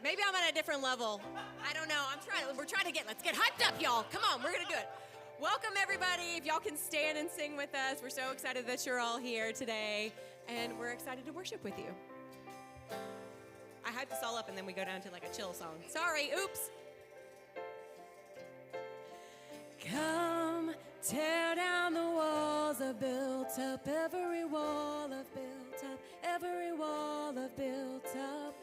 Maybe I'm at a different level. I don't know. Let's get hyped up, y'all. Come on, we're going to do it. Welcome, everybody. If y'all can stand and sing with us, we're so excited that you're all here today, and we're excited to worship with you. I hyped this all up, and then we go down to like a chill song. Sorry, oops. Come, tear down the walls I've built up, every wall I've built up, every wall I've built up.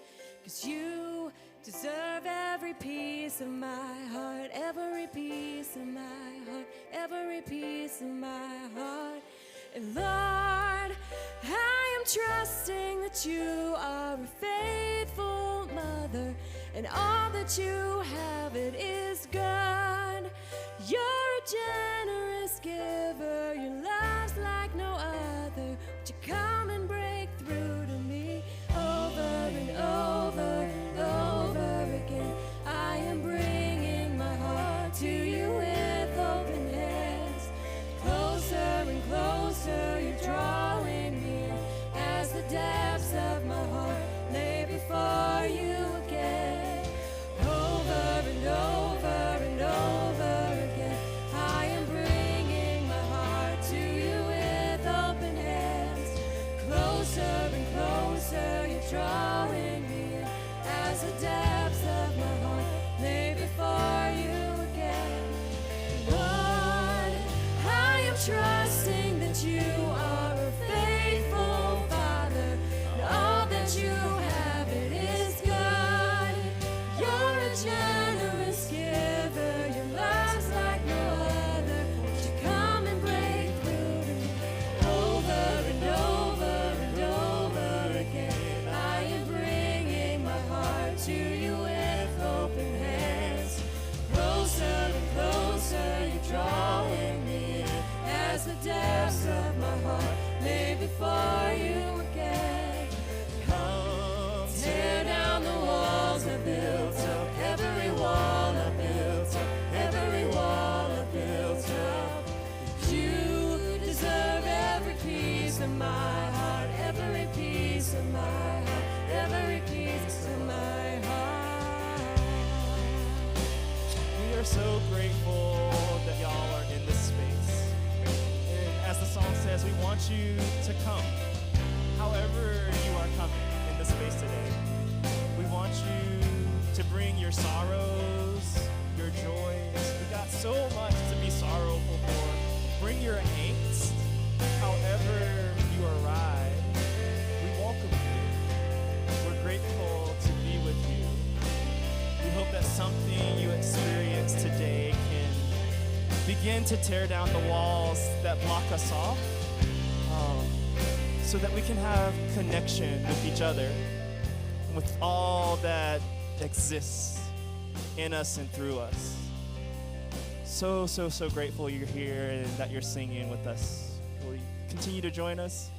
'Cause you deserve every piece of my heart, every piece of my heart, every piece of my heart. And Lord, I am trusting that you are a faithful mother, and all that you have, it is good. You're a generous giver, your love's like no other. Would you come and break through to me over and over and over again? I am bringing my heart to you with open hands. Closer and closer, you're drawing me in as the depths of my heart lay before you again. Over and over and over again, I am bringing my heart to you with open hands. Closer and closer, you're drawing me in as the depths of my heart lay before you again. Lord, I am trusting that you are a faithful Father, and all that you have, it is good. You're a generous giver, your love's like no other. Would you come and break through to me over and over and over again? I am bringing my heart to you with open hands. Closer and closer, you're drawing me in as the depths of my heart lay before you again. Come, tear down the walls I built up, every wall I built up, every wall I built up. You deserve every piece of my heart, every piece of my heart, every piece of my heart. We are so grateful that y'all are in this space. And as the song says, we want you to come. However you are coming in this space today, we want you to bring your sorrows, your joys. We got so much to be sorrowful for. Bring your angst. However you arrive, we welcome you. We're grateful to be with you. We hope that something you experience today can begin to tear down the walls that block us off, so that we can have connection with each other, with all that exists in us and through us. So grateful you're here and that you're singing with us. Will you continue to join us?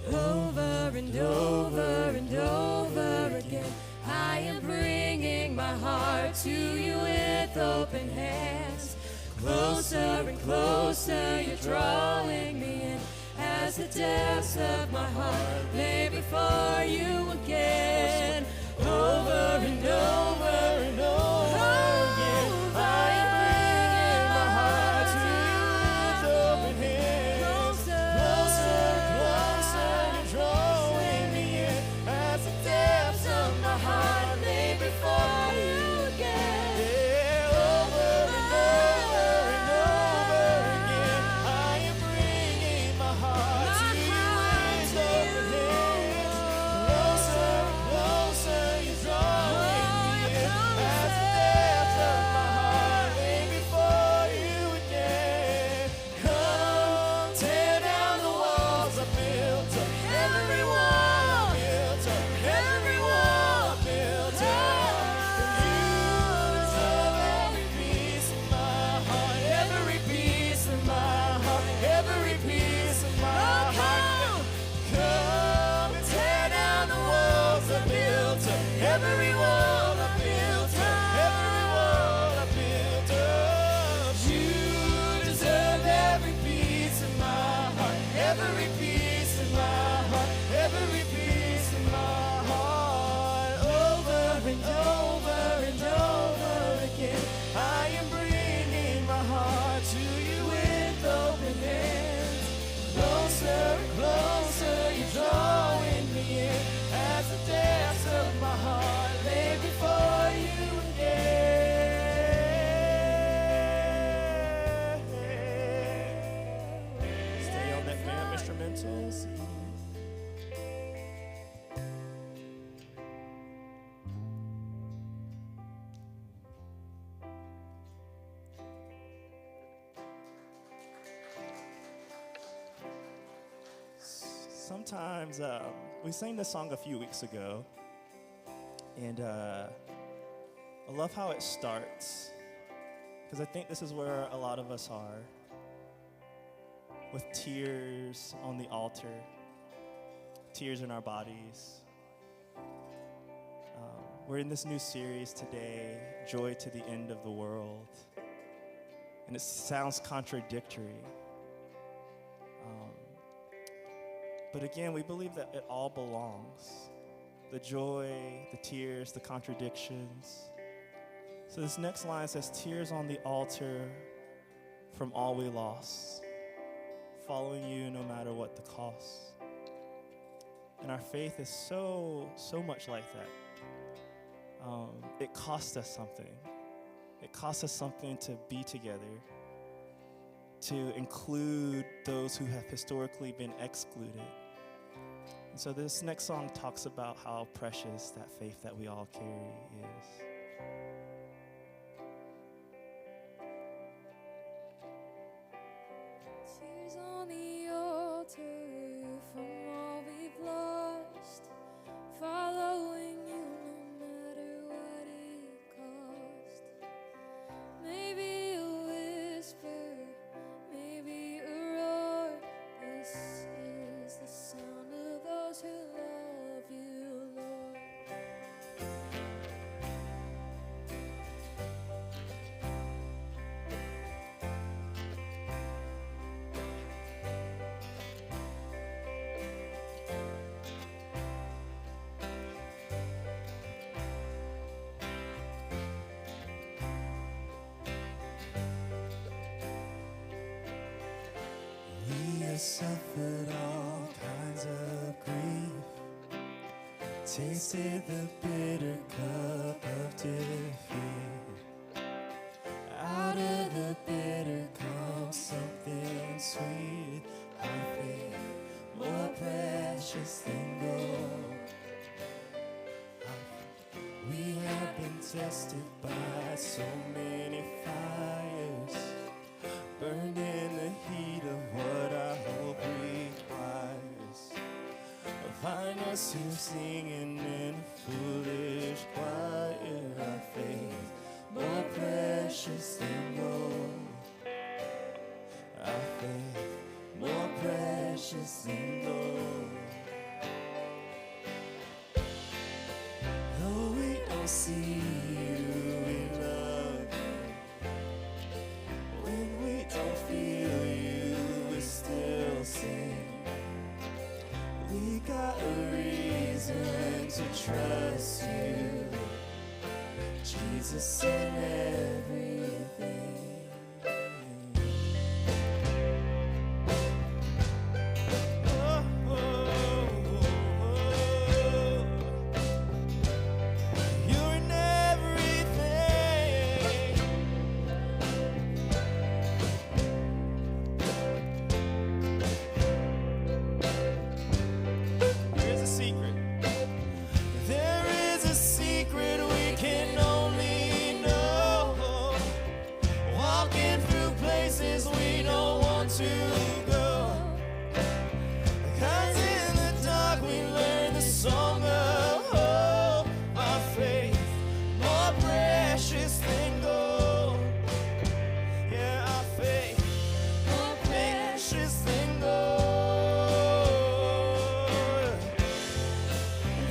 Over and over and over again, I am bringing my heart to you with open hands. Closer and closer, you're drawing me in as the depths of my heart lay before you again. Over and over and over again, I am bringing my heart to you with open hands. Closer, closer, you're drawing me in as the depths of my heart lay before you again. Yeah, over and over and over again, I am bringing my heart to you with open hands. Closer, closer, you're drawing me in as the depths of my heart lay before you again. Come, tear down the walls I built up, every wall I built up, every wall I built up. You deserve every piece of my heart, every piece of my heart, every piece of my heart. Come and tear down the walls I built up, every wall I built up, every wall I built up. You deserve every piece of my heart, every piece of my heart, every piece of my heart. sometimes we sang this song a few weeks ago, and I love how it starts, because I think this is where a lot of us are, with tears on the altar, tears in our bodies. We're in this new series today, Joy to the End of the World, and it sounds contradictory. But again, we believe that it all belongs. The joy, the tears, the contradictions. So this next line says, tears on the altar from all we lost, following you no matter what the cost. And our faith is so much like that. It costs us something. It costs us something to be together, to include those who have historically been excluded. And so this next song talks about how precious that faith that we all carry is. Tears on the altar from all we've lost, following you no matter what it cost. Maybe a whisper, maybe a roar. This is the sound of those who love you, Lord. We have suffered all kinds of grief, tasted the bitter cup of defeat. Out of the bitter comes something sweet, our faith more precious than gold. We have been tested by so many fires, burned in the heat of what our hope requires. Find us here singing in a foolish choir, our faith more precious than gold. Our faith more precious than gold. Though we don't see you, we love you. When we don't feel you, we still sing. We got a reason to trust you, Jesus in everything. Oh, oh, oh, oh. You're in everything. Here's a secret. There is a secret we can only know. Walking through places we don't want to go. 'Cause in the dark we learn the song of hope. Our faith more precious than gold. Yeah, our faith more precious than gold.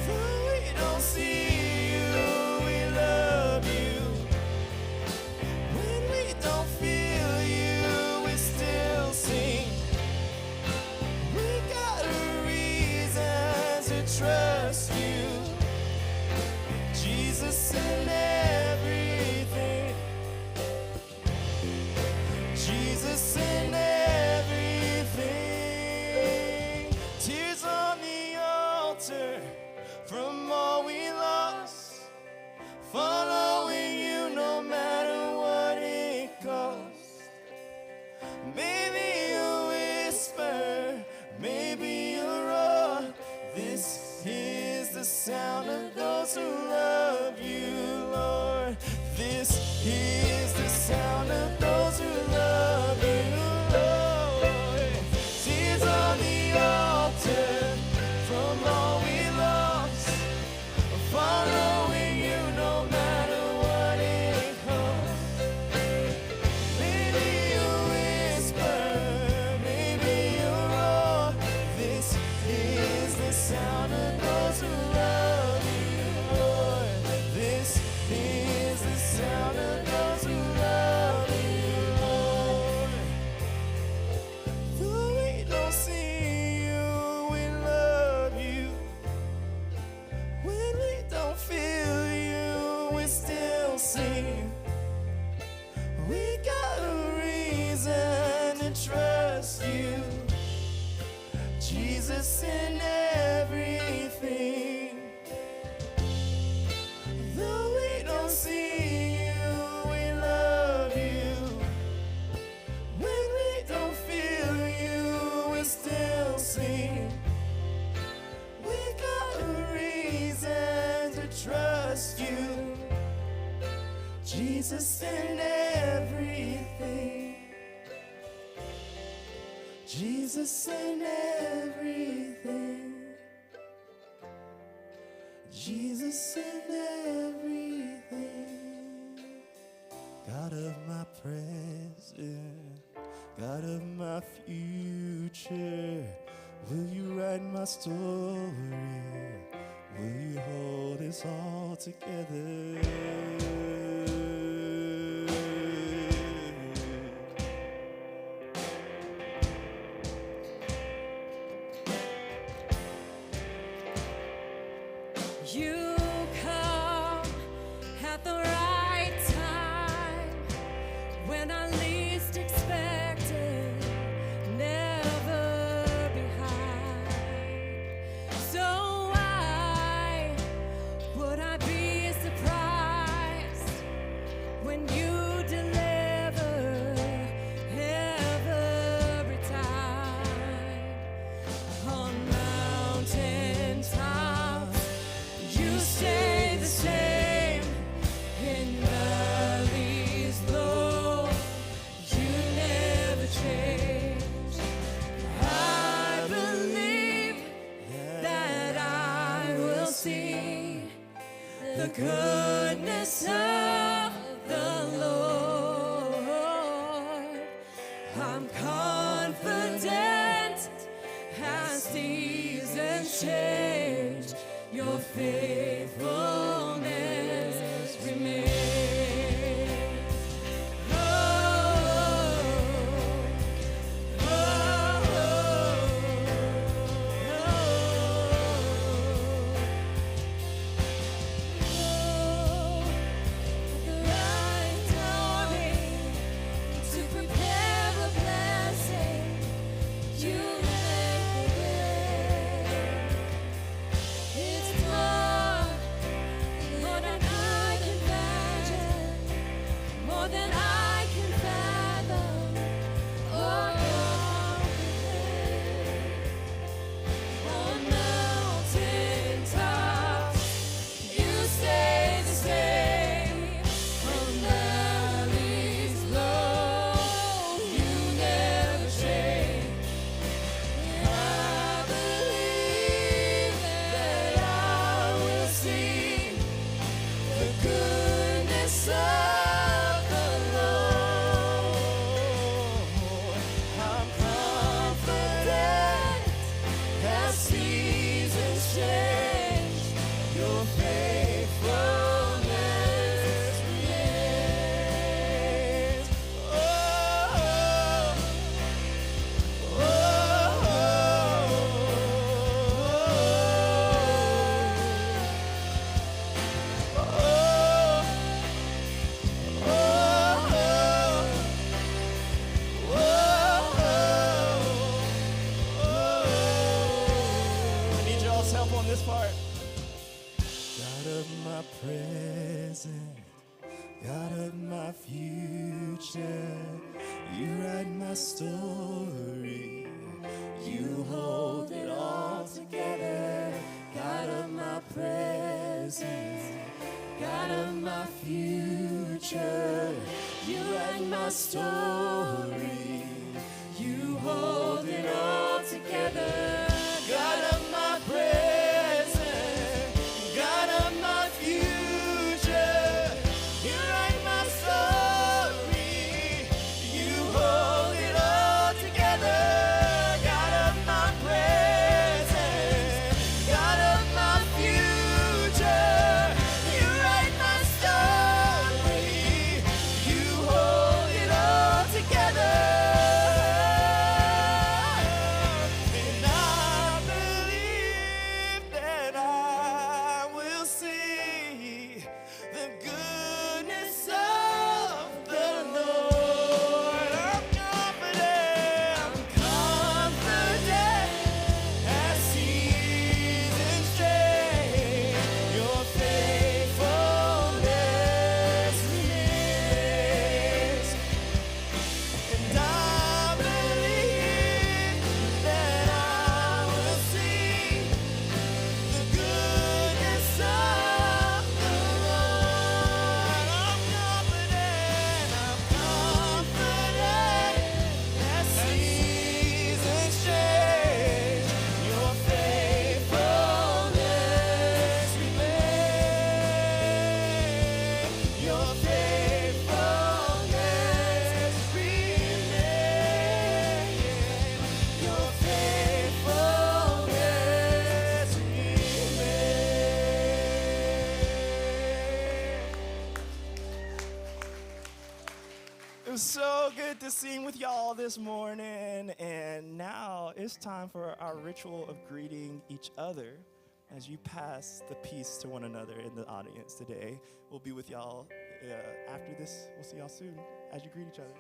Though we don't see you, we love you. When we don't feel you, we still sing. We got a reason to trust you, Jesus in everything. Jesus in everything. Tears on the altar from all we lost, following you no matter what it costs. Maybe a whisper, maybe a roar. This is the sound of those who love you, in everything. Though we don't see you, we love you. When we don't feel you, we still sing. We got a reason to trust you, Jesus in everything. Jesus in everything. Jesus in everything. God of my present, God of my future, will you write my story? Will you hold us all together? You come at the right time when I least expect it, never behind. So why would I be surprised when you deliver every time? On mountain tops you stay the same, in valleys low, you never change. I believe that I will see the goodness of the Lord. I'm confident as seasons change, your faithfulness remains. Oh, oh, at the right timing to prepare a blessing, you make a way. It's more than I can imagine, more than I can fathom or comprehend. On mountain tops, you stay the same. On valleys low, you never change. I believe that I will see the goodness of the Lord. I'm confident As seasons change, your faithfulness remains. Oh, oh, I need y'all's help on this part. God of my present, God of my future, you write my story, you hold it all together. God of my present, God of my future, you write my story, you hold it all together. God of my present, God of my future, you write my story, you hold it all together. God of my present, God of my future, you write my story, you hold it all together. And I was so good to sing with y'all this morning. And now it's time for our ritual of greeting each other as you pass the peace to one another in the audience today. We'll be with y'all after this. We'll see y'all soon as you greet each other.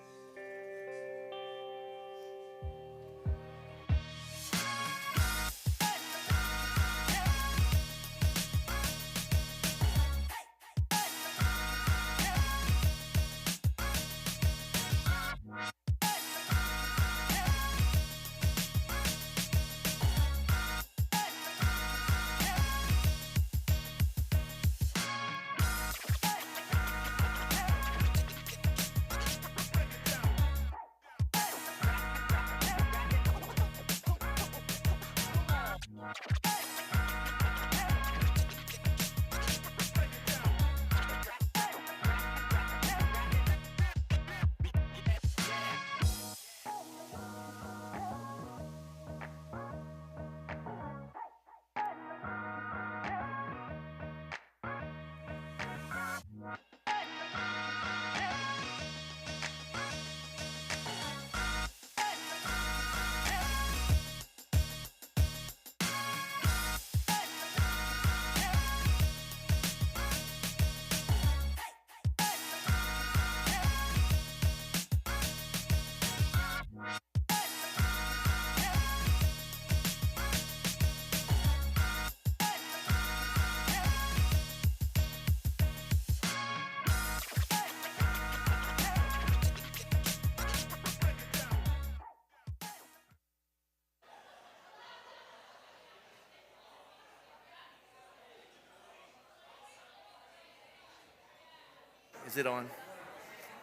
Is it on?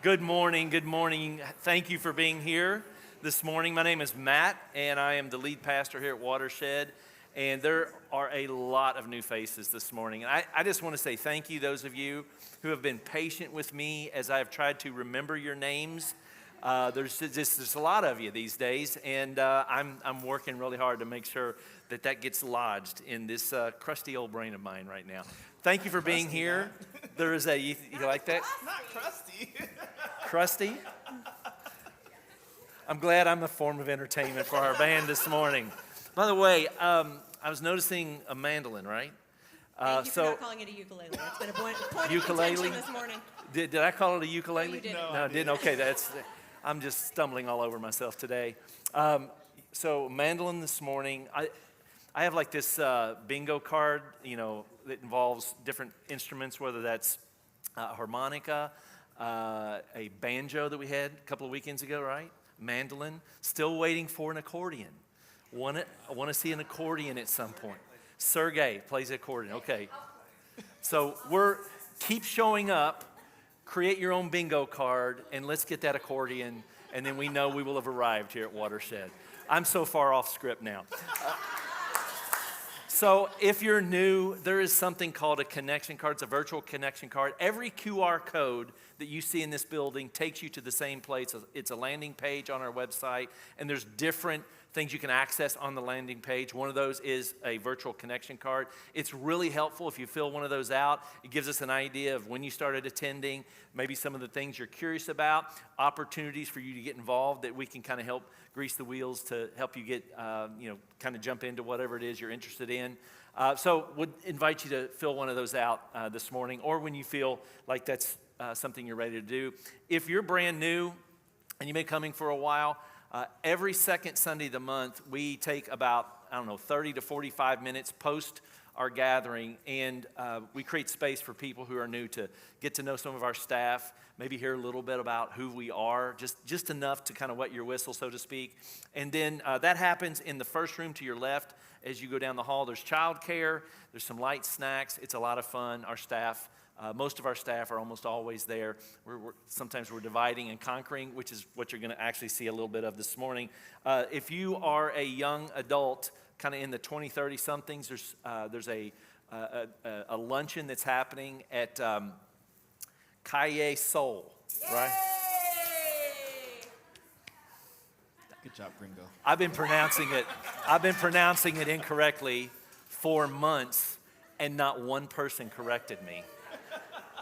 Good morning, good morning. Thank you for being here this morning. My name is Matt, and I am the lead pastor here at Watershed. And there are a lot of new faces this morning. And I just want to say thank you, those of you who have been patient with me as I've tried to remember your names. There's a lot of you these days, and I'm working really hard to make sure that gets lodged in this crusty old brain of mine right now. Thank you for being here. There is you like that? Not crusty. Crusty? I'm glad I'm a form of entertainment for our band this morning. By the way, I was noticing a mandolin, right? Thank you for not calling it a ukulele. It's been a point of Ukulele? contention this morning. Did I call it a ukulele? No, you didn't. No, I didn't. Okay, I'm just stumbling all over myself today. So mandolin this morning. I have like this bingo card, that involves different instruments, whether that's a harmonica, a banjo that we had a couple of weekends ago, right? Mandolin. Still waiting for an accordion. I want to see an accordion at some point. Sergey plays the accordion. Okay. So keep showing up, create your own bingo card, and let's get that accordion, and then we know we will have arrived here at Watershed. I'm so far off script now. So if you're new, there is something called a connection card. It's a virtual connection card. Every QR code that you see in this building takes you to the same place. It's a landing page on our website, and there's different things you can access on the landing page. One of those is a virtual connection card. It's really helpful if you fill one of those out. It gives us an idea of when you started attending, maybe some of the things you're curious about, opportunities for you to get involved that we can kind of help grease the wheels to help you get, kind of jump into whatever it is you're interested in. So would invite you to fill one of those out this morning, or when you feel like that's something you're ready to do. If you're brand new and you've been coming for a while, every second Sunday of the month, we take about, 30 to 45 minutes post our gathering, and we create space for people who are new to get to know some of our staff, maybe hear a little bit about who we are, just enough to kind of wet your whistle, so to speak. And then that happens in the first room to your left. As you go down the hall, there's childcare, there's some light snacks. It's a lot of fun. Our staff, most of our staff are almost always there. Sometimes we're dividing and conquering, which is what you're going to actually see a little bit of this morning. If you are a young adult, kind of in the 20, 30 somethings, there's a luncheon that's happening at Calle Soul, right? Good job, Gringo. I've been pronouncing it incorrectly for months, and not one person corrected me.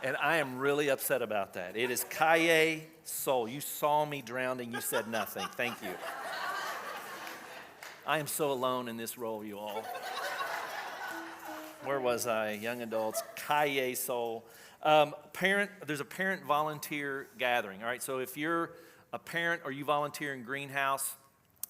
And I am really upset about that. It is Kaye Sol. You saw me drowning. You said nothing. Thank you. I am so alone in this role, you all. Where was I? Young adults. Kaye Sol. There's a parent volunteer gathering. All right, so if you're a parent or you volunteer in Greenhouse,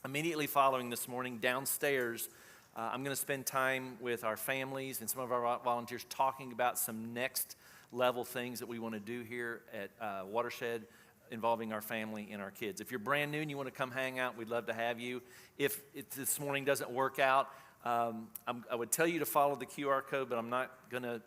immediately following this morning downstairs, I'm going to spend time with our families and some of our volunteers talking about some next level things that we want to do here at Watershed involving our family and our kids. If you're brand new and you want to come hang out, we'd love to have you. If this morning doesn't work out, I would tell you to follow the QR code, but I'm not going to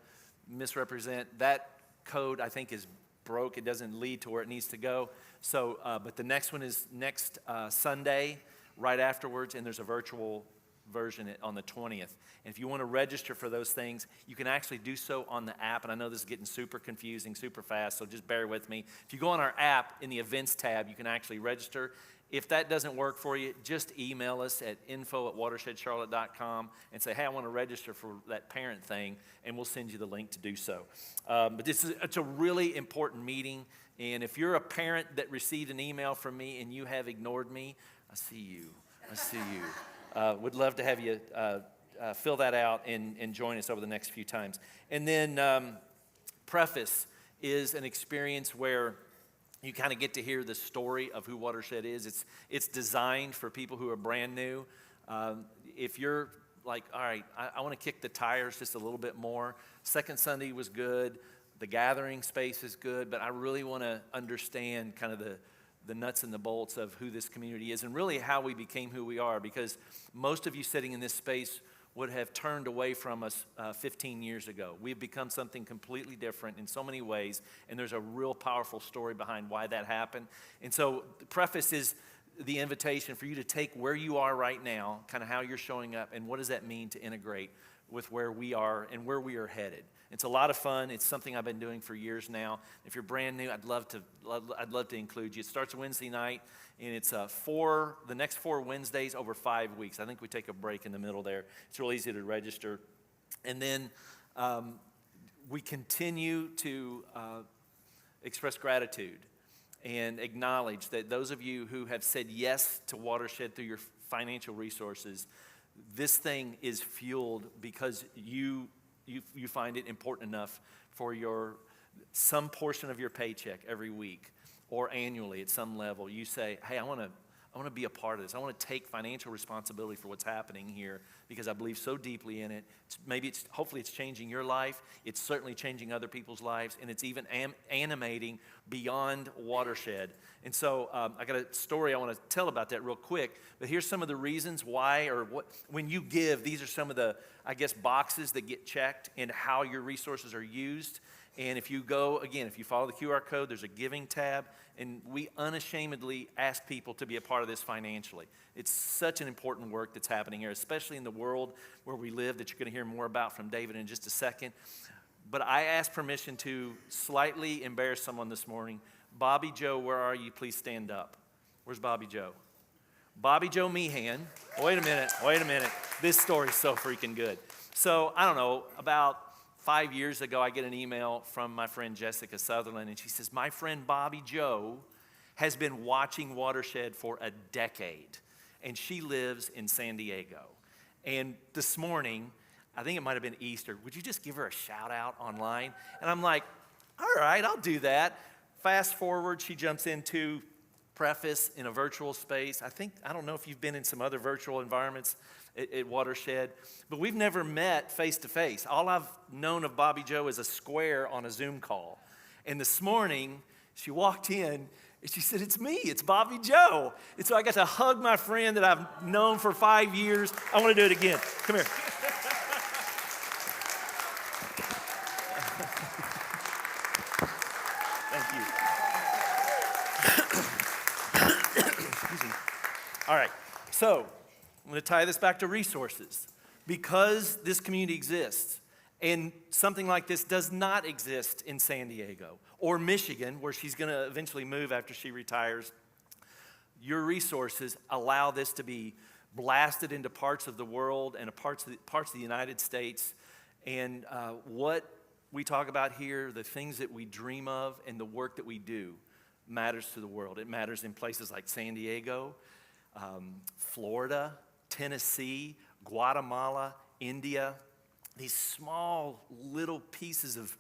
misrepresent. That code, I think, is broke. It doesn't lead to where it needs to go. So, but the next one is next Sunday, right afterwards, and there's a virtual version on the 20th. And if you want to register for those things, you can actually do so on the app. And I know this is getting super confusing, super fast, so just bear with me. If you go on our app, in the events tab, you can actually register. If that doesn't work for you, just email us at info@watershed.charlotte.com and say, hey, I want to register for that parent thing, and we'll send you the link to do so. But it's a really important meeting. And if you're a parent that received an email from me and you have ignored me, I see you. Would love to have you fill that out and join us over the next few times. And then Preface is an experience where you kind of get to hear the story of who Watershed is. It's designed for people who are brand new. If you're like, all right, I want to kick the tires just a little bit more. Second Sunday was good. The gathering space is good, but I really want to understand kind of the nuts and the bolts of who this community is and really how we became who we are, because most of you sitting in this space would have turned away from us 15 years ago. We've become something completely different in so many ways, and there's a real powerful story behind why that happened. And so the preface is the invitation for you to take where you are right now, kind of how you're showing up, and what does that mean to integrate with where we are and where we are headed. It's a lot of fun. It's something I've been doing for years now. If you're brand new, I'd love to include you. It starts Wednesday night, and it's the next 4 Wednesdays over 5 weeks. I think we take a break in the middle there. It's real easy to register. And then we continue to express gratitude and acknowledge that those of you who have said yes to Watershed through your financial resources, this thing is fueled because you find it important enough for some portion of your paycheck every week or annually at some level. You say, hey, I want to be a part of this. I want to take financial responsibility for what's happening here because I believe so deeply in it. Hopefully it's changing your life. It's certainly changing other people's lives, and it's even animating beyond Watershed. And so I got a story I want to tell about that real quick, but here's some of the reasons why when you give, these are some of the, boxes that get checked and how your resources are used. And if you follow the QR code, there's a giving tab, and we unashamedly ask people to be a part of this financially. It's such an important work that's happening here, especially in the world where we live, that you're going to hear more about from David in just a second. But I asked permission to slightly embarrass someone this morning. Bobby Joe, where are you? Please stand up. Where's Bobby Joe? Bobby Joe Meehan. Wait a minute. This story's so freaking good. So, I don't know, about 5 years ago, I get an email from my friend Jessica Sutherland, and she says, my friend Bobby Joe has been watching Watershed for a decade, and she lives in San Diego. And this morning, I think it might have been Easter, would you just give her a shout out online? And I'm like, all right, I'll do that. Fast forward, she jumps into Preface in a virtual space. I don't know if you've been in some other virtual environments at Watershed, but we've never met face to face. All I've known of Bobby Joe is a square on a Zoom call. And this morning, she walked in and she said, it's me, it's Bobby Joe. And so I got to hug my friend that I've known for 5 years. I want to do it again. Come here. Thank you. Excuse me. All right, so I'm going to tie this back to resources. Because this community exists, and something like this does not exist in San Diego or Michigan, where she's going to eventually move after she retires, your resources allow this to be blasted into parts of the world and parts of the United States. And what we talk about here, the things that we dream of and the work that we do matters to the world. It matters in places like San Diego, Florida, Tennessee, Guatemala, India. These small little pieces of,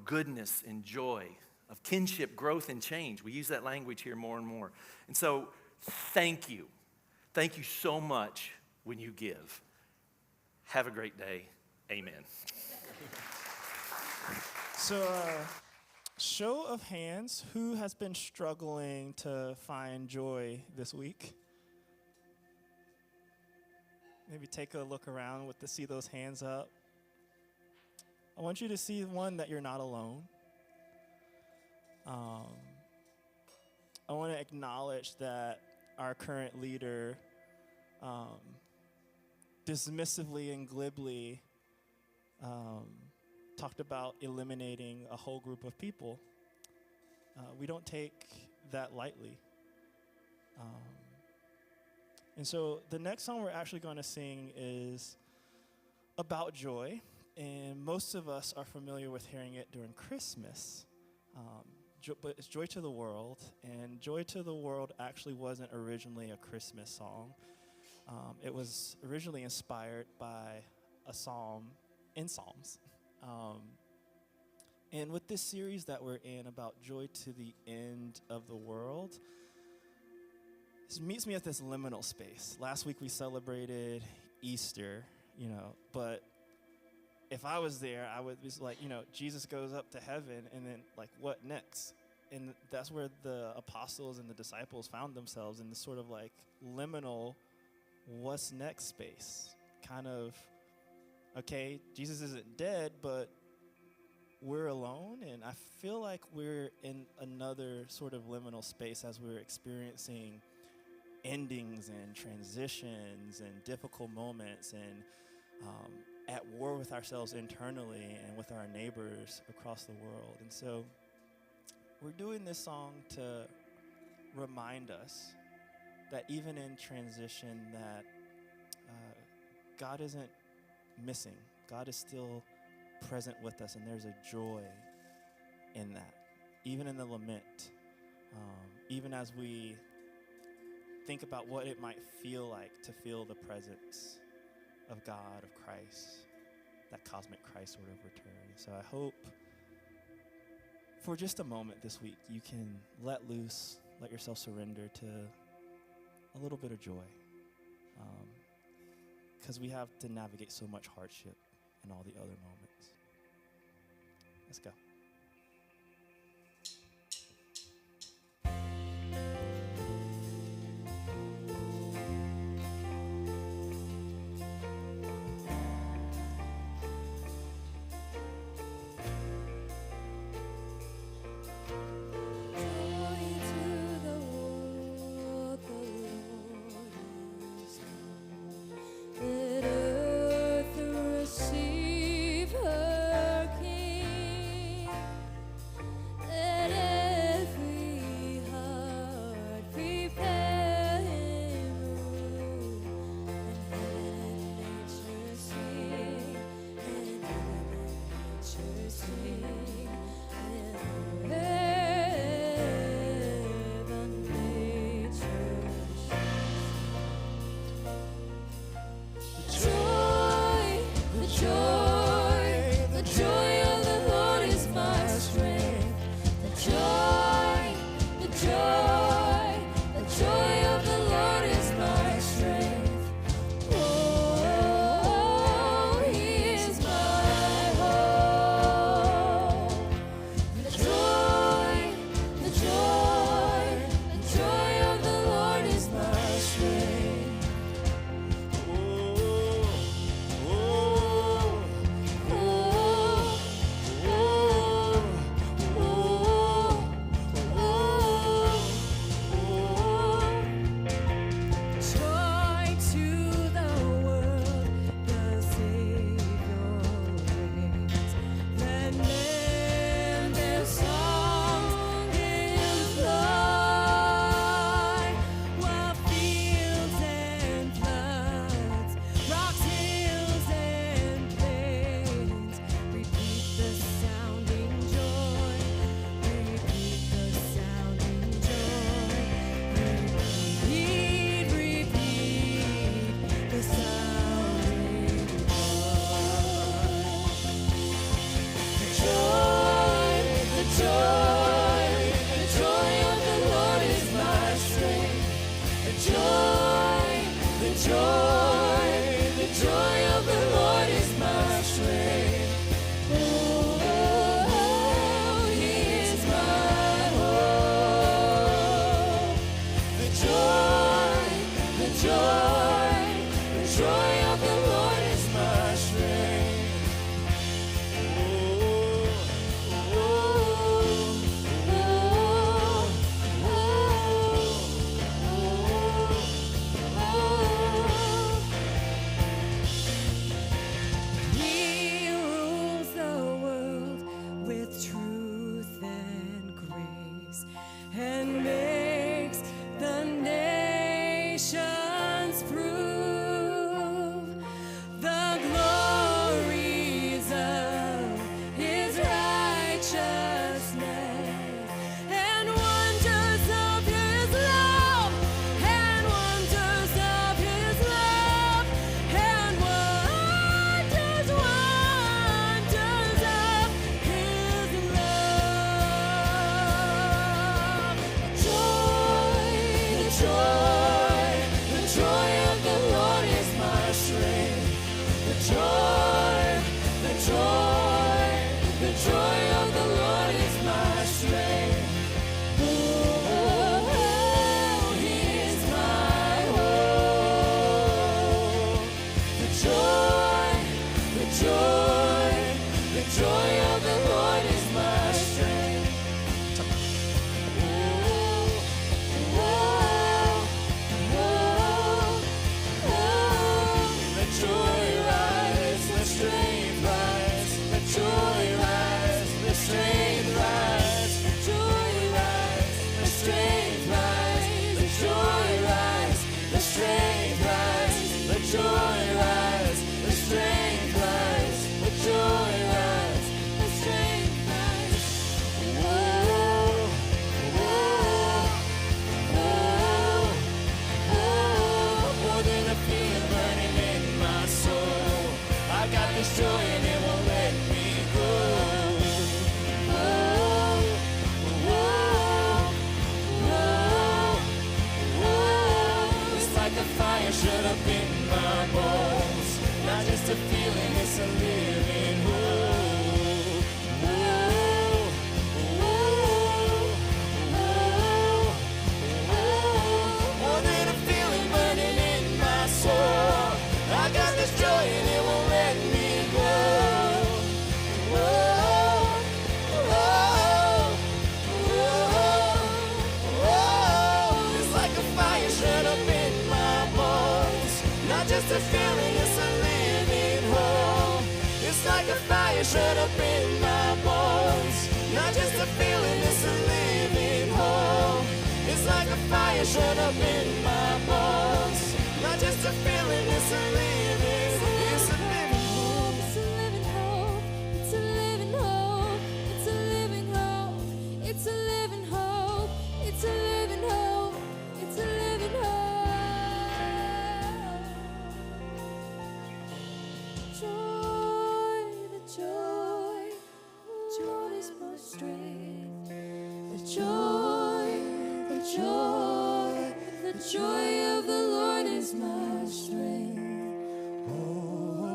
goodness and joy, of kinship, growth, and change. We use that language here more and more. And so, thank you. Thank you so much when you give. Have a great day. Amen. So, show of hands, who has been struggling to find joy this week? Maybe take a look around see those hands up. I want you to see one that you're not alone. I want to acknowledge that our current leader dismissively and glibly talked about eliminating a whole group of people. We don't take that lightly. And so the next song we're actually going to sing is about joy. And most of us are familiar with hearing it during Christmas. But it's Joy to the World. And Joy to the World actually wasn't originally a Christmas song. It was originally inspired by a psalm in Psalms. And with this series that we're in about joy to the end of the world, this meets me at this liminal space. Last week we celebrated Easter, but if I was there, I would be like, Jesus goes up to heaven, and then, what next? And that's where the apostles and the disciples found themselves, in this sort of liminal, what's next space. Kind of, okay, Jesus isn't dead, but we're alone, and I feel like we're in another sort of liminal space as we're experiencing endings and transitions and difficult moments, and at war with ourselves internally and with our neighbors across the world. And so we're doing this song to remind us that even in transition, that God isn't missing. God is still present with us, and there's a joy in that, even in the lament, even as we think about what it might feel like to feel the presence of God, of Christ, that cosmic Christ sort of return. So I hope for just a moment this week you can let loose, let yourself surrender to a little bit of joy, because we have to navigate so much hardship and all the other moments. Let's go. Let earth receive her King. with truth and grace, and makes the nations prove the glories of his righteousness, and wonders of his love, and wonders of his love, and wonders of his love. The joy of the Lord is my strength. The joy of the Lord is my strength. Oh, he is my hope. The joy of the Lord is my strength. Let joy rise, let strength rise, let joy rise, let strength rise, let joy rise, let strength rise, let joy rise, let strength rise, let joy rise, let strength rise, let joy rise, let strength rise. More than a feeling burning in my soul. I got this joy and it won't let me go. It's like a fire shut up in my bones. Not just a feeling, it's a living hope. More than a feeling burning in my soul. I got this joy and it won't let me go. It's like a fire shut up in my bones. Not just a feeling, it's a living hope. It's like a fire shut up in my bones. Not just a feeling, it's a living hope. It's like a fire shut up in my bones. Not just a feeling, it's a living, it's a living hope. It's a living hope. It's a living hope. It's a living hope. It's a living hope. It's a living hope. It's a living hope. Joy, the joy is my strength. The joy of the Lord is my strength. Oh,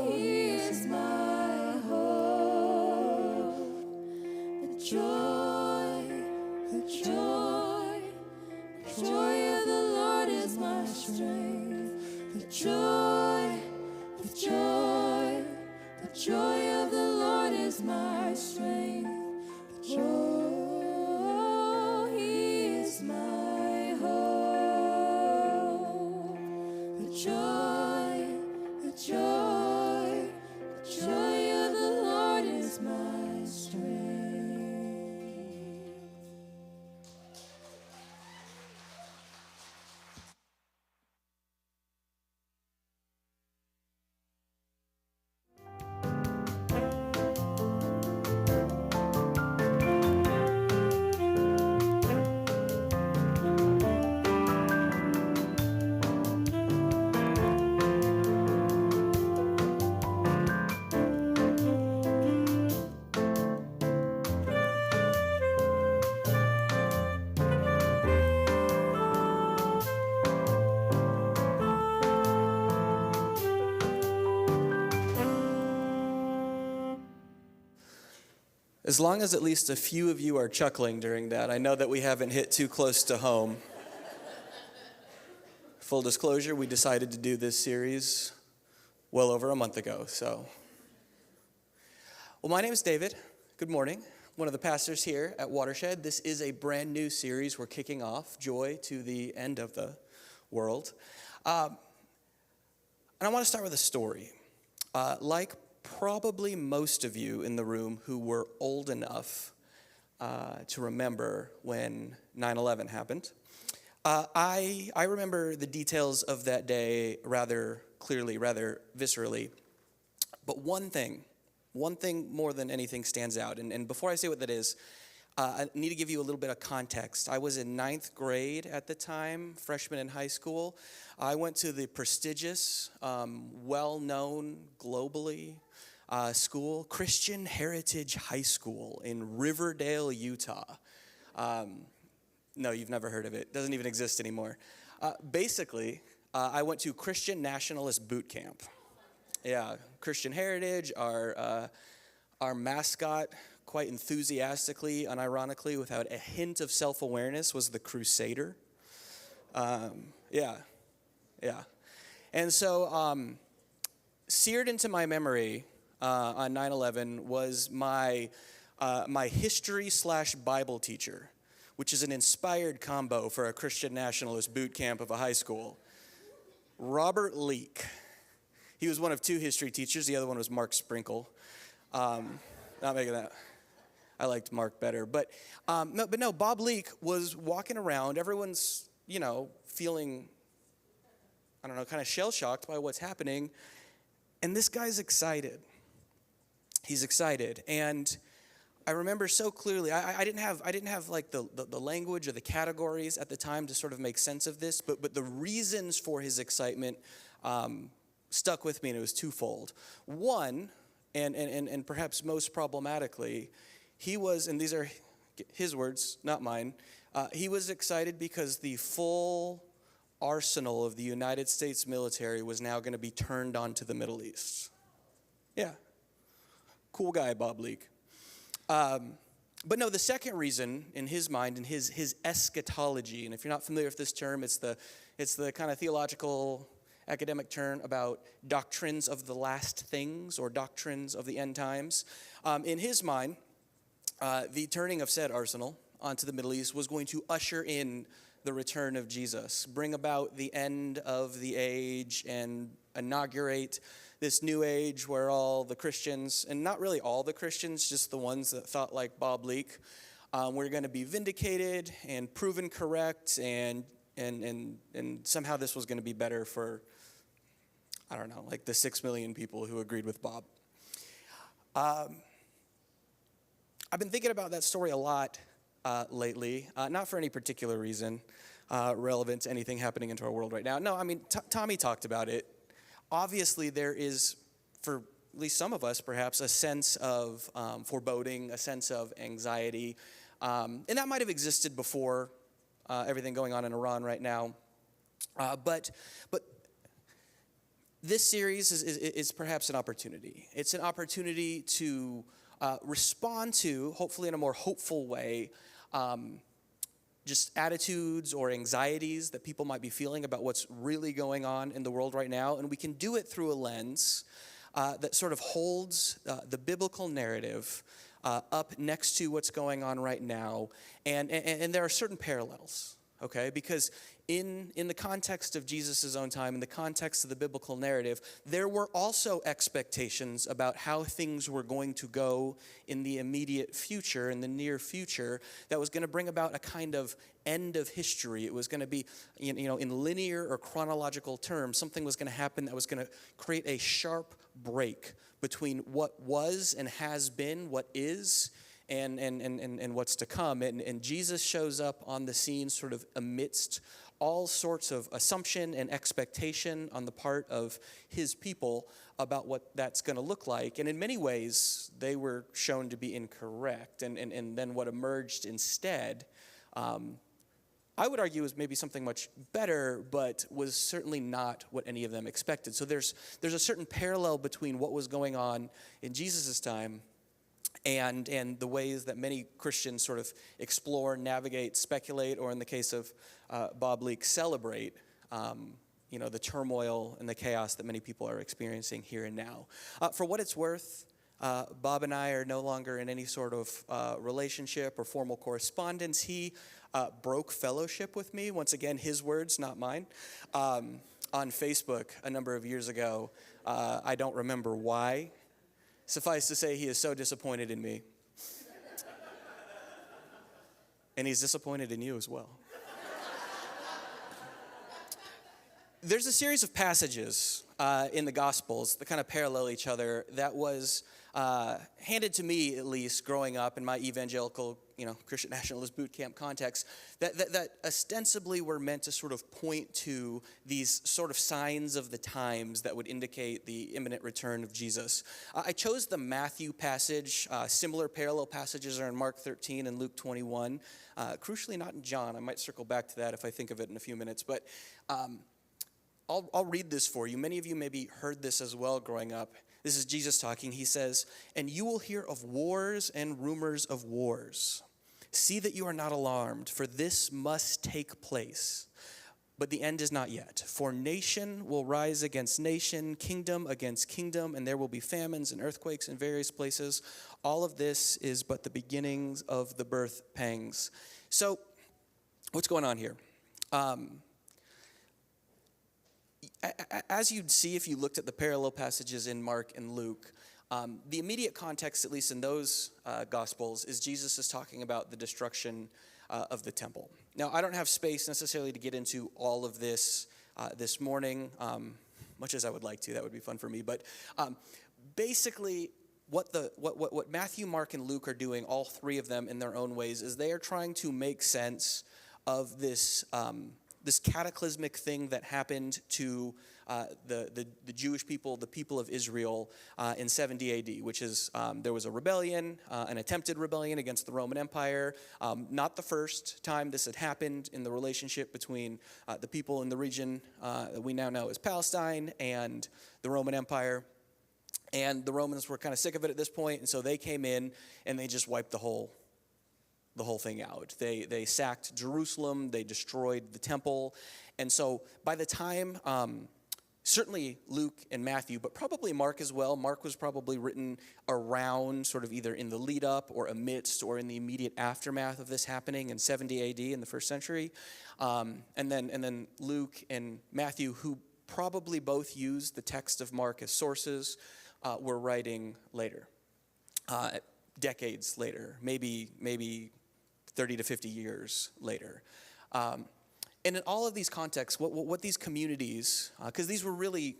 he is my hope. The joy of the Lord is my strength. The joy of the Lord is my strength. Oh, he is my hope. The joy of the Lord is my strength. As long as at least a few of you are chuckling during that, I know that we haven't hit too close to home. Full disclosure, we decided to do this series well over a month ago, so. Well, my name is David. Good morning. One of the pastors here at Watershed. This is a brand new series we're kicking off, Joy to the End of the World. And I want to start with a story. Like probably most of you in the room who were old enough to remember when 9/11 happened. I remember the details of that day rather clearly, rather viscerally. But one thing more than anything stands out. And before I say what that is, I need to give you a little bit of context. I was in 9th grade at the time, freshman in high school. I went to the prestigious, well-known globally school, Christian Heritage High School in Riverdale, Utah. No, you've never heard of it. It doesn't even exist anymore. Basically, I went to Christian Nationalist Boot Camp. Yeah, Christian Heritage, our mascot, quite enthusiastically, unironically, without a hint of self-awareness, was the Crusader. Yeah. And so, seared into my memory on 9/11 was my history/Bible teacher, which is an inspired combo for a Christian nationalist boot camp of a high school. Robert Leake. He was one of 2 history teachers. The other one was Mark Sprinkle. Not making that. I liked Mark better. But no, Bob Leake was walking around. Everyone's, feeling, kind of shell-shocked by what's happening. And this guy's excited. He's excited. And I remember so clearly, I didn't have like the language or the categories at the time to sort of make sense of this, but the reasons for his excitement stuck with me, and it was twofold. One, and perhaps most problematically, he was, and these are his words, not mine, he was excited because the full arsenal of the United States military was now going to be turned onto the Middle East. Yeah. Cool guy, Bob Leake. But no, the second reason in his mind, in his eschatology, and if you're not familiar with this term, it's the kind of theological academic term about doctrines of the last things or doctrines of the end times. In his mind, the turning of said arsenal onto the Middle East was going to usher in the return of Jesus, bring about the end of the age, and inaugurate this new age where all the Christians, and not really all the Christians, just the ones that thought like Bob Leake, were going to be vindicated and proven correct, and somehow this was going to be better for, like the 6 million people who agreed with Bob. I've been thinking about that story a lot lately, not for any particular reason relevant to anything happening into our world right now. No, Tommy talked about it. Obviously, there is, for at least some of us perhaps, a sense of foreboding, a sense of anxiety. And that might have existed before everything going on in Iran right now. But this series is perhaps an opportunity. It's an opportunity to respond to, hopefully in a more hopeful way, just attitudes or anxieties that people might be feeling about what's really going on in the world right now. And we can do it through a lens that sort of holds the biblical narrative up next to what's going on right now. And there are certain parallels, okay? Because in the context of Jesus' own time, in the context of the biblical narrative, there were also expectations about how things were going to go in the immediate future, in the near future, that was going to bring about a kind of end of history. It was going to be, in linear or chronological terms, something was going to happen that was going to create a sharp break between what was and has been, what is, and what's to come. And Jesus shows up on the scene sort of amidst all sorts of assumption and expectation on the part of his people about what that's going to look like. And in many ways, they were shown to be incorrect. And then what emerged instead, I would argue, was maybe something much better, but was certainly not what any of them expected. So there's a certain parallel between what was going on in Jesus' time and the ways that many Christians sort of explore, navigate, speculate, or in the case of Bob Leake, celebrate, the turmoil and the chaos that many people are experiencing here and now. For what it's worth, Bob and I are no longer in any sort of relationship or formal correspondence. He broke fellowship with me, once again, his words, not mine, on Facebook a number of years ago. I don't remember why. Suffice to say, he is so disappointed in me. And he's disappointed in you as well. There's a series of passages in the Gospels that kind of parallel each other that was handed to me, at least, growing up in my evangelical, Christian nationalist boot camp context, that ostensibly were meant to sort of point to these sort of signs of the times that would indicate the imminent return of Jesus. I chose the Matthew passage. Similar parallel passages are in Mark 13 and Luke 21. Crucially, not in John. I might circle back to that if I think of it in a few minutes. But I'll read this for you. Many of you maybe heard this as well growing up. This is Jesus talking. He says, "And you will hear of wars and rumors of wars. See that you are not alarmed, for this must take place. But the end is not yet. For nation will rise against nation, kingdom against kingdom, and there will be famines and earthquakes in various places. All of this is but the beginnings of the birth pangs." So, what's going on here? As you'd see if you looked at the parallel passages in Mark and Luke, the immediate context, at least in those Gospels, is Jesus is talking about the destruction of the temple. Now, I don't have space necessarily to get into all of this this morning, much as I would like to. That would be fun for me. But basically, what Matthew, Mark, and Luke are doing, all three of them in their own ways, is they are trying to make sense of this cataclysmic thing that happened to the Jewish people, the people of Israel, in 70 AD, which is there was a rebellion, an attempted rebellion against the Roman Empire. Not the first time this had happened in the relationship between the people in the region that we now know as Palestine and the Roman Empire. And the Romans were kind of sick of it at this point, and so they came in and they just wiped the whole thing out. They sacked Jerusalem, they destroyed the temple. And so by the time, certainly Luke and Matthew, but probably Mark as well, Mark was probably written around sort of either in the lead up or amidst or in the immediate aftermath of this happening in 70 AD in the first century. And then Luke and Matthew, who probably both used the text of Mark as sources, were writing later, decades later, maybe 30 to 50 years later. And in all of these contexts, what these communities, because these were really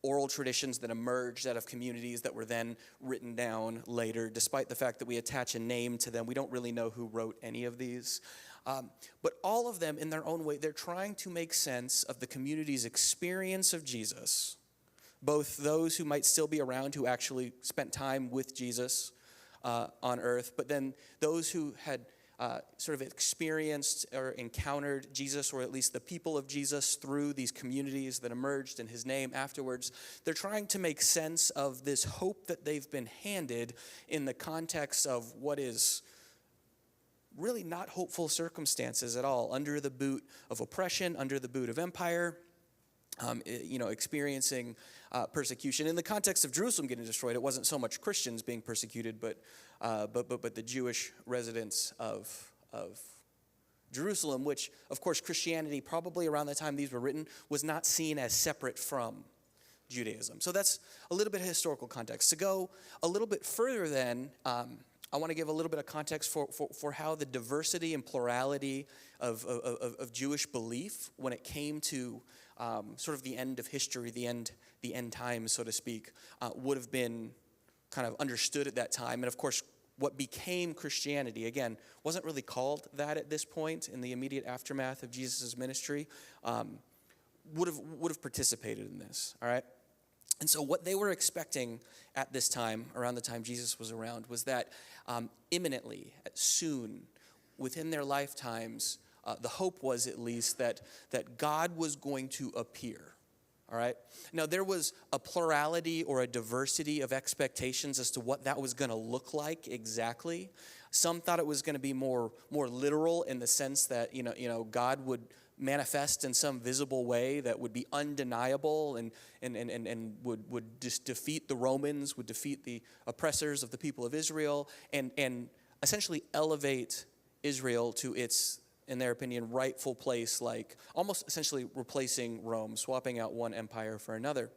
oral traditions that emerged out of communities that were then written down later, despite the fact that we attach a name to them. We don't really know who wrote any of these. But all of them, in their own way, they're trying to make sense of the community's experience of Jesus, both those who might still be around who actually spent time with Jesus on earth, but then those who had sort of experienced or encountered Jesus, or at least the people of Jesus, through these communities that emerged in his name afterwards. They're trying to make sense of this hope that they've been handed in the context of what is really not hopeful circumstances at all, under the boot of oppression, under the boot of empire. Experiencing persecution. In the context of Jerusalem getting destroyed, it wasn't so much Christians being persecuted, but the Jewish residents of Jerusalem, which, of course, Christianity, probably around the time these were written, was not seen as separate from Judaism. So that's a little bit of historical context. To go a little bit further then, I want to give a little bit of context for how the diversity and plurality of Jewish belief, when it came to sort of the end of history, the end times, so to speak, would have been kind of understood at that time. And of course, what became Christianity, again, wasn't really called that at this point in the immediate aftermath of Jesus' ministry, would have participated in this, all right? And so what they were expecting at this time, around the time Jesus was around, was that imminently, soon, within their lifetimes, the hope was at least that God was going to appear, all right? Now, there was a plurality or a diversity of expectations as to what that was going to look like exactly. Some thought it was going to be more literal in the sense that, God would manifest in some visible way that would be undeniable and would just defeat the Romans, would defeat the oppressors of the people of Israel, and essentially elevate Israel to its, in their opinion, rightful place, like almost essentially replacing Rome, swapping out one empire for another.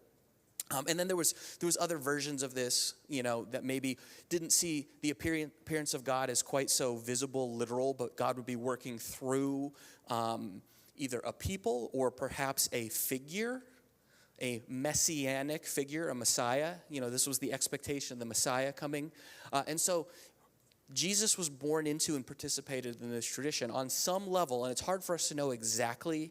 And then there was other versions of this, that maybe didn't see the appearance of God as quite so visible, literal, but God would be working through either a people or perhaps a figure, a messianic figure, a Messiah. This was the expectation of the Messiah coming. And so Jesus was born into and participated in this tradition on some level, and it's hard for us to know exactly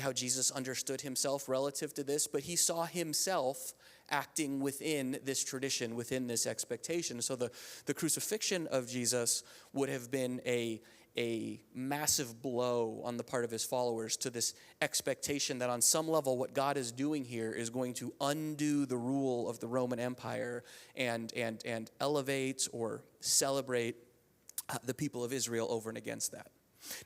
how Jesus understood himself relative to this, but he saw himself acting within this tradition, within this expectation. So the crucifixion of Jesus would have been a massive blow on the part of his followers to this expectation that on some level what God is doing here is going to undo the rule of the Roman Empire and elevate or celebrate the people of Israel over and against that.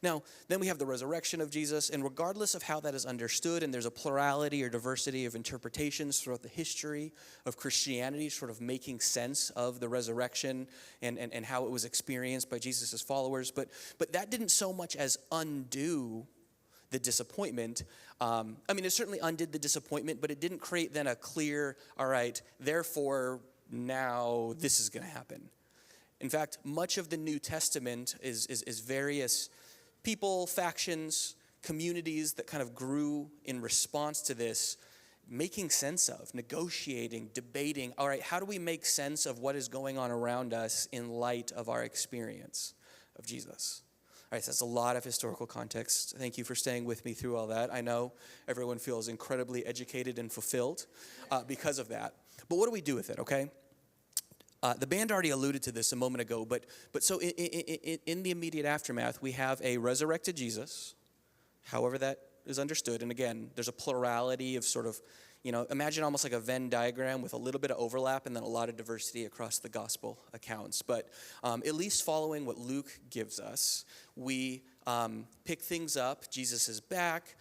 Now, then we have the resurrection of Jesus, and regardless of how that is understood, and there's a plurality or diversity of interpretations throughout the history of Christianity, sort of making sense of the resurrection and how it was experienced by Jesus' followers, but that didn't so much as undo the disappointment. It certainly undid the disappointment, but it didn't create then a clear, all right, therefore now this is going to happen. In fact, much of the New Testament is various people, factions, communities that kind of grew in response to this, making sense of, negotiating, debating, all right, how do we make sense of what is going on around us in light of our experience of Jesus? All right, so that's a lot of historical context. Thank you for staying with me through all that. I know everyone feels incredibly educated and fulfilled because of that. But what do we do with it, okay? The band already alluded to this a moment ago, but so in the immediate aftermath, we have a resurrected Jesus, however that is understood. And again, there's a plurality of sort of, imagine almost like a Venn diagram with a little bit of overlap and then a lot of diversity across the gospel accounts. But at least following what Luke gives us, we pick things up. Jesus is back.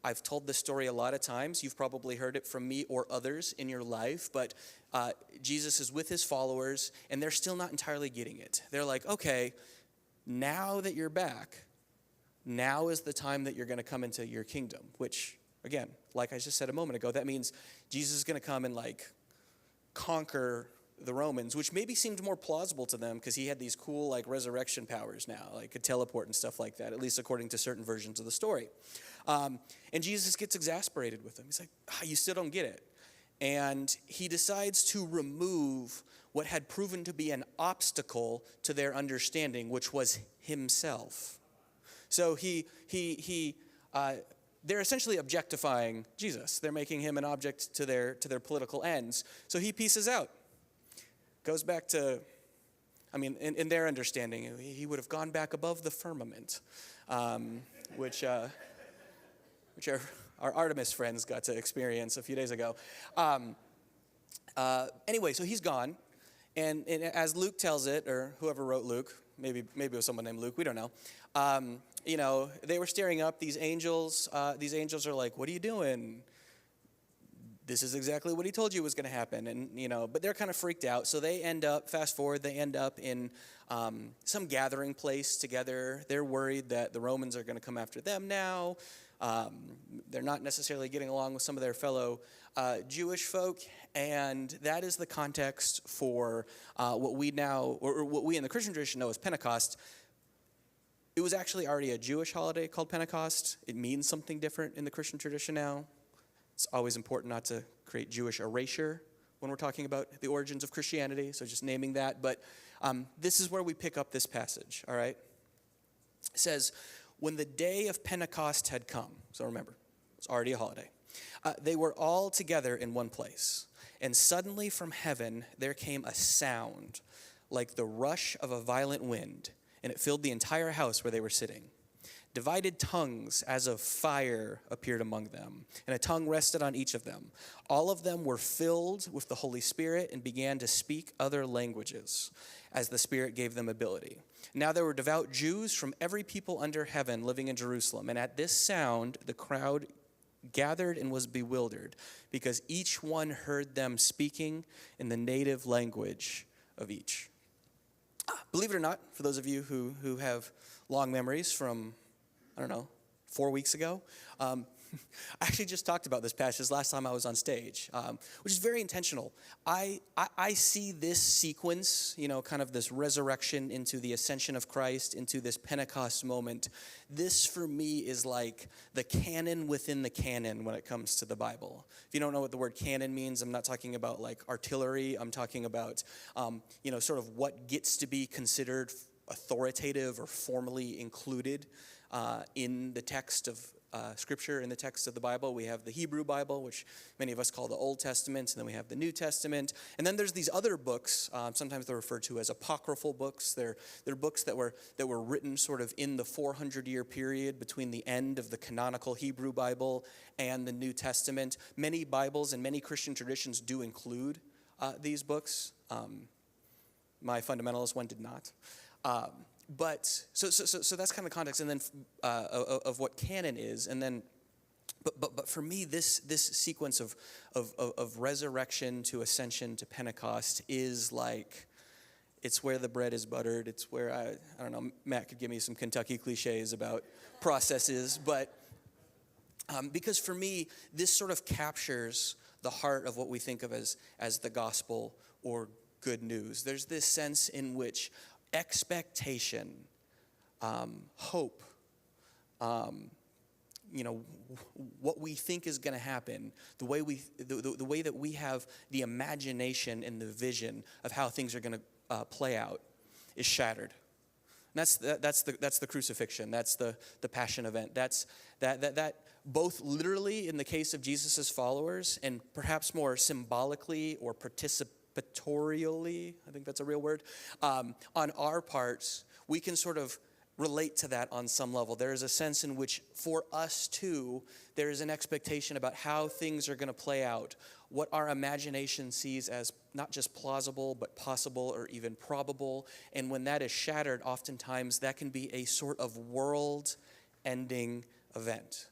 I've told this story a lot of times. You've probably heard it from me or others in your life, but Jesus is with his followers, and they're still not entirely getting it. They're like, okay, now that you're back, now is the time that you're going to come into your kingdom, which, again, like I just said a moment ago, that means Jesus is going to come and conquer the Romans, which maybe seemed more plausible to them because he had these cool resurrection powers now, could teleport and stuff like that, at least according to certain versions of the story. And Jesus gets exasperated with them. He's like, you still don't get it. And he decides to remove what had proven to be an obstacle to their understanding, which was himself. So they're essentially objectifying Jesus. They're making him an object to their political ends. So he pieces out. Goes back to, in their understanding, he would have gone back above the firmament, which our Artemis friends got to experience a few days ago. Anyway, so he's gone, and as Luke tells it, or whoever wrote Luke, maybe it was someone named Luke, we don't know. They were staring up. These angels are like, "What are you doing? This is exactly what he told you was going to happen." And, but they're kind of freaked out. So they end up, fast forward, they end up in some gathering place together. They're worried that the Romans are going to come after them now. They're not necessarily getting along with some of their fellow Jewish folk. And that is the context for what we now, or what we in the Christian tradition know as Pentecost. It was actually already a Jewish holiday called Pentecost. It means something different in the Christian tradition now. It's always important not to create Jewish erasure when we're talking about the origins of Christianity, so just naming that. But this is where we pick up this passage, all right? It says, when the day of Pentecost had come, so remember, it's already a holiday, they were all together in one place. And suddenly from heaven there came a sound like the rush of a violent wind, and it filled the entire house where they were sitting. Divided tongues as of fire appeared among them, and a tongue rested on each of them. All of them were filled with the Holy Spirit and began to speak other languages as the Spirit gave them ability. Now there were devout Jews from every people under heaven living in Jerusalem, and at this sound the crowd gathered and was bewildered, because each one heard them speaking in the native language of each. Believe it or not, for those of you who have long memories from 4 weeks ago. I actually just talked about this passage last time I was on stage, which is very intentional. I see this sequence, kind of this resurrection into the ascension of Christ, into this Pentecost moment. This, for me, is like the canon within the canon when it comes to the Bible. If you don't know what the word canon means, I'm not talking about like artillery. I'm talking about, sort of what gets to be considered authoritative or formally included in the text of Scripture, in the text of the Bible. We have the Hebrew Bible, which many of us call the Old Testament, and then we have the New Testament. And then there's these other books, sometimes they're referred to as apocryphal books. They're books that were written sort of in the 400-year period between the end of the canonical Hebrew Bible and the New Testament. Many Bibles and many Christian traditions do include these books. My fundamentalist one did not. But so that's kind of the context, and then of what canon is, and then, but for me, this sequence of resurrection to ascension to Pentecost is like, it's where the bread is buttered. It's where I don't know. Matt could give me some Kentucky cliches about processes, but because for me, this sort of captures the heart of what we think of as the gospel or good news. There's this sense in which expectation, hope, what we think is going to happen, the way that we have the imagination and the vision of how things are going to play out is shattered. And that's the crucifixion. That's the passion event. That's that both literally in the case of Jesus' followers, and perhaps more symbolically or participatorially, I think that's a real word, on our parts, we can sort of relate to that on some level. There is a sense in which for us too, there is an expectation about how things are going to play out, what our imagination sees as not just plausible, but possible or even probable. And when that is shattered, oftentimes that can be a sort of world-ending event.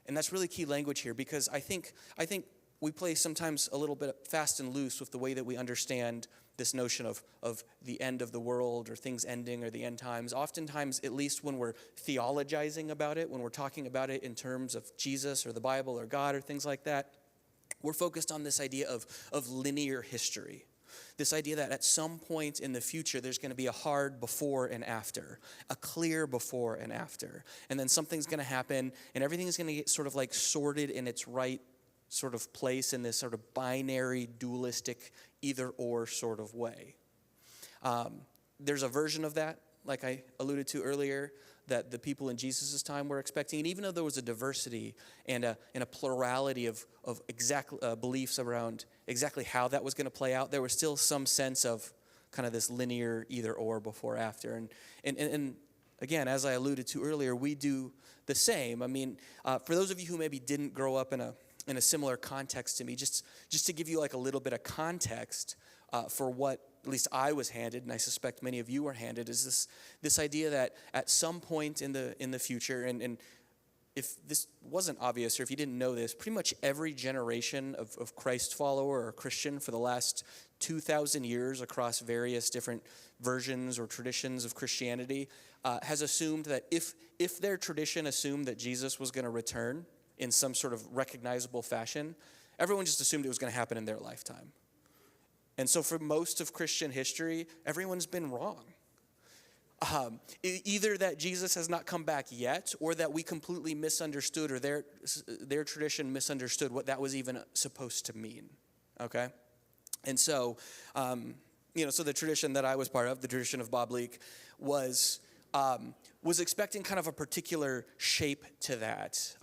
And that's really key language here, because I think we play sometimes a little bit fast and loose with the way that we understand this notion of the end of the world or things ending or the end times. Oftentimes, at least when we're theologizing about it, when we're talking about it in terms of Jesus or the Bible or God or things like that, we're focused on this idea of linear history. This idea that at some point in the future, there's going to be a hard before and after, a clear before and after. And then something's going to happen, and everything's going to get sort of like sorted in its right sort of place in this sort of binary, dualistic, either-or sort of way. There's a version of that, like I alluded to earlier, that the people in Jesus' time were expecting. And even though there was a diversity and a plurality of beliefs around exactly how that was going to play out, there was still some sense of kind of this linear either-or, before-after. And again, as I alluded to earlier, we do the same. I mean, for those of you who maybe didn't grow up in a similar context to me, just to give you like a little bit of context for what at least I was handed, and I suspect many of you were handed, is this idea that at some point in the future, and if this wasn't obvious or if you didn't know this, pretty much every generation of Christ follower or Christian for the last 2,000 years across various different versions or traditions of Christianity has assumed that if their tradition assumed that Jesus was going to return in some sort of recognizable fashion, everyone just assumed it was going to happen in their lifetime. And so for most of Christian history, everyone's been wrong. Either that Jesus has not come back yet, or that we completely misunderstood, or their tradition misunderstood what that was even supposed to mean, okay? And so, so the tradition that I was part of, the tradition of Bob Leake, was expecting kind of a particular shape to that.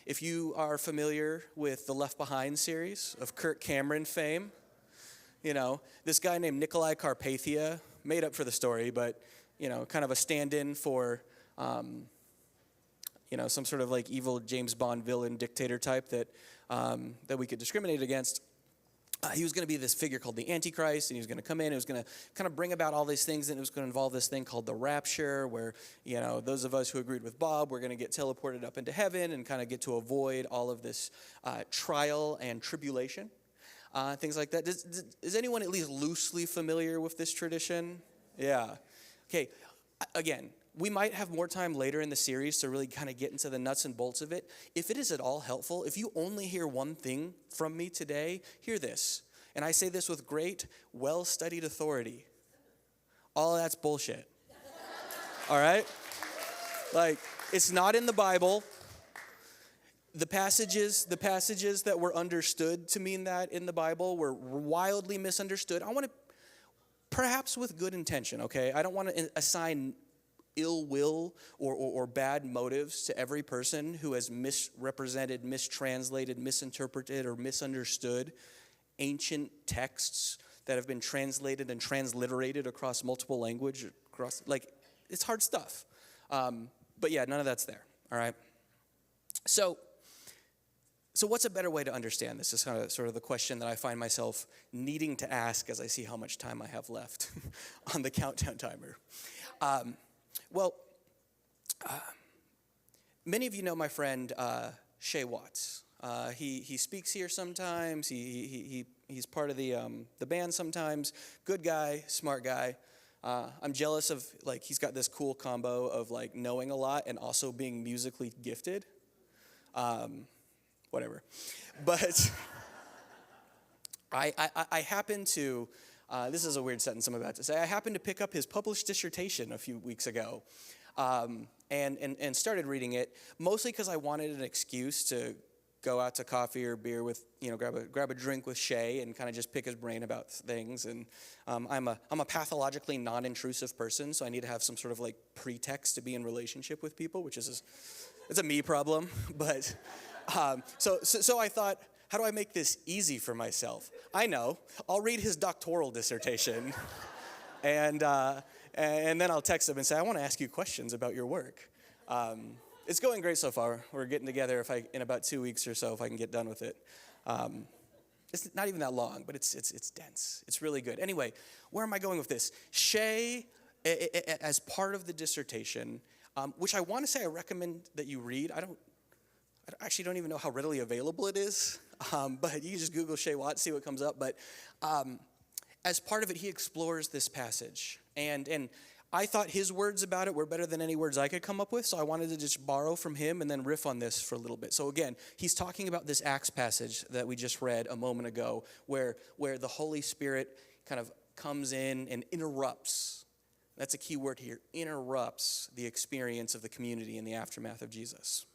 If you are familiar with the Left Behind series of Kirk Cameron fame, this guy named Nikolai Carpathia, made up for the story, but, kind of a stand-in for, some sort of like evil James Bond villain dictator type that we could discriminate against. He was going to be this figure called the Antichrist, and he was going to come in, and it was going to kind of bring about all these things, and it was going to involve this thing called the rapture, where, those of us who agreed with Bob were going to get teleported up into heaven and kind of get to avoid all of this trial and tribulation. Things like that. Is anyone at least loosely familiar with this tradition? Yeah. Okay. Again, We might have more time later in the series to really kind of get into the nuts and bolts of it. If it is at all helpful, if you only hear one thing from me today, hear this. And I say this with great, well-studied authority. All of that's bullshit. All right? Like, it's not in the Bible. The passages that were understood to mean that in the Bible were wildly misunderstood. I want to, perhaps with good intention, okay? I don't want to assign ill will or bad motives to every person who has misrepresented, mistranslated, misinterpreted, or misunderstood ancient texts that have been translated and transliterated across multiple languages. It's hard stuff. But yeah, none of that's there, all right? So what's a better way to understand this? Is kind of sort of the question that I find myself needing to ask as I see how much time I have left on the countdown timer. Many of you know my friend Shay Watts. He speaks here sometimes. He's part of the band sometimes. Good guy, smart guy. I'm jealous of, like, he's got this cool combo of, like, knowing a lot and also being musically gifted. Whatever. But I happen to, this is a weird sentence I'm about to say, I happened to pick up his published dissertation a few weeks ago and started reading it, mostly because I wanted an excuse to go out to coffee or beer with, grab a drink with Shay and kind of just pick his brain about things. And I'm a pathologically non-intrusive person, so I need to have some sort of, like, pretext to be in relationship with people, which is it's a me problem. But so I thought, how do I make this easy for myself? I know, I'll read his doctoral dissertation, and then I'll text him and say, I want to ask you questions about your work. It's going great so far. We're getting together in about 2 weeks or so if I can get done with it. It's not even that long, but it's dense. It's really good. Anyway, where am I going with this? Shay, as part of the dissertation, which I want to say I recommend that you read. I actually don't even know how readily available it is, but you can just Google Shay Watts, see what comes up. But as part of it, he explores this passage. And I thought his words about it were better than any words I could come up with, so I wanted to just borrow from him and then riff on this for a little bit. So again, he's talking about this Acts passage that we just read a moment ago, where the Holy Spirit kind of comes in and interrupts. That's a key word here, interrupts the experience of the community in the aftermath of Jesus.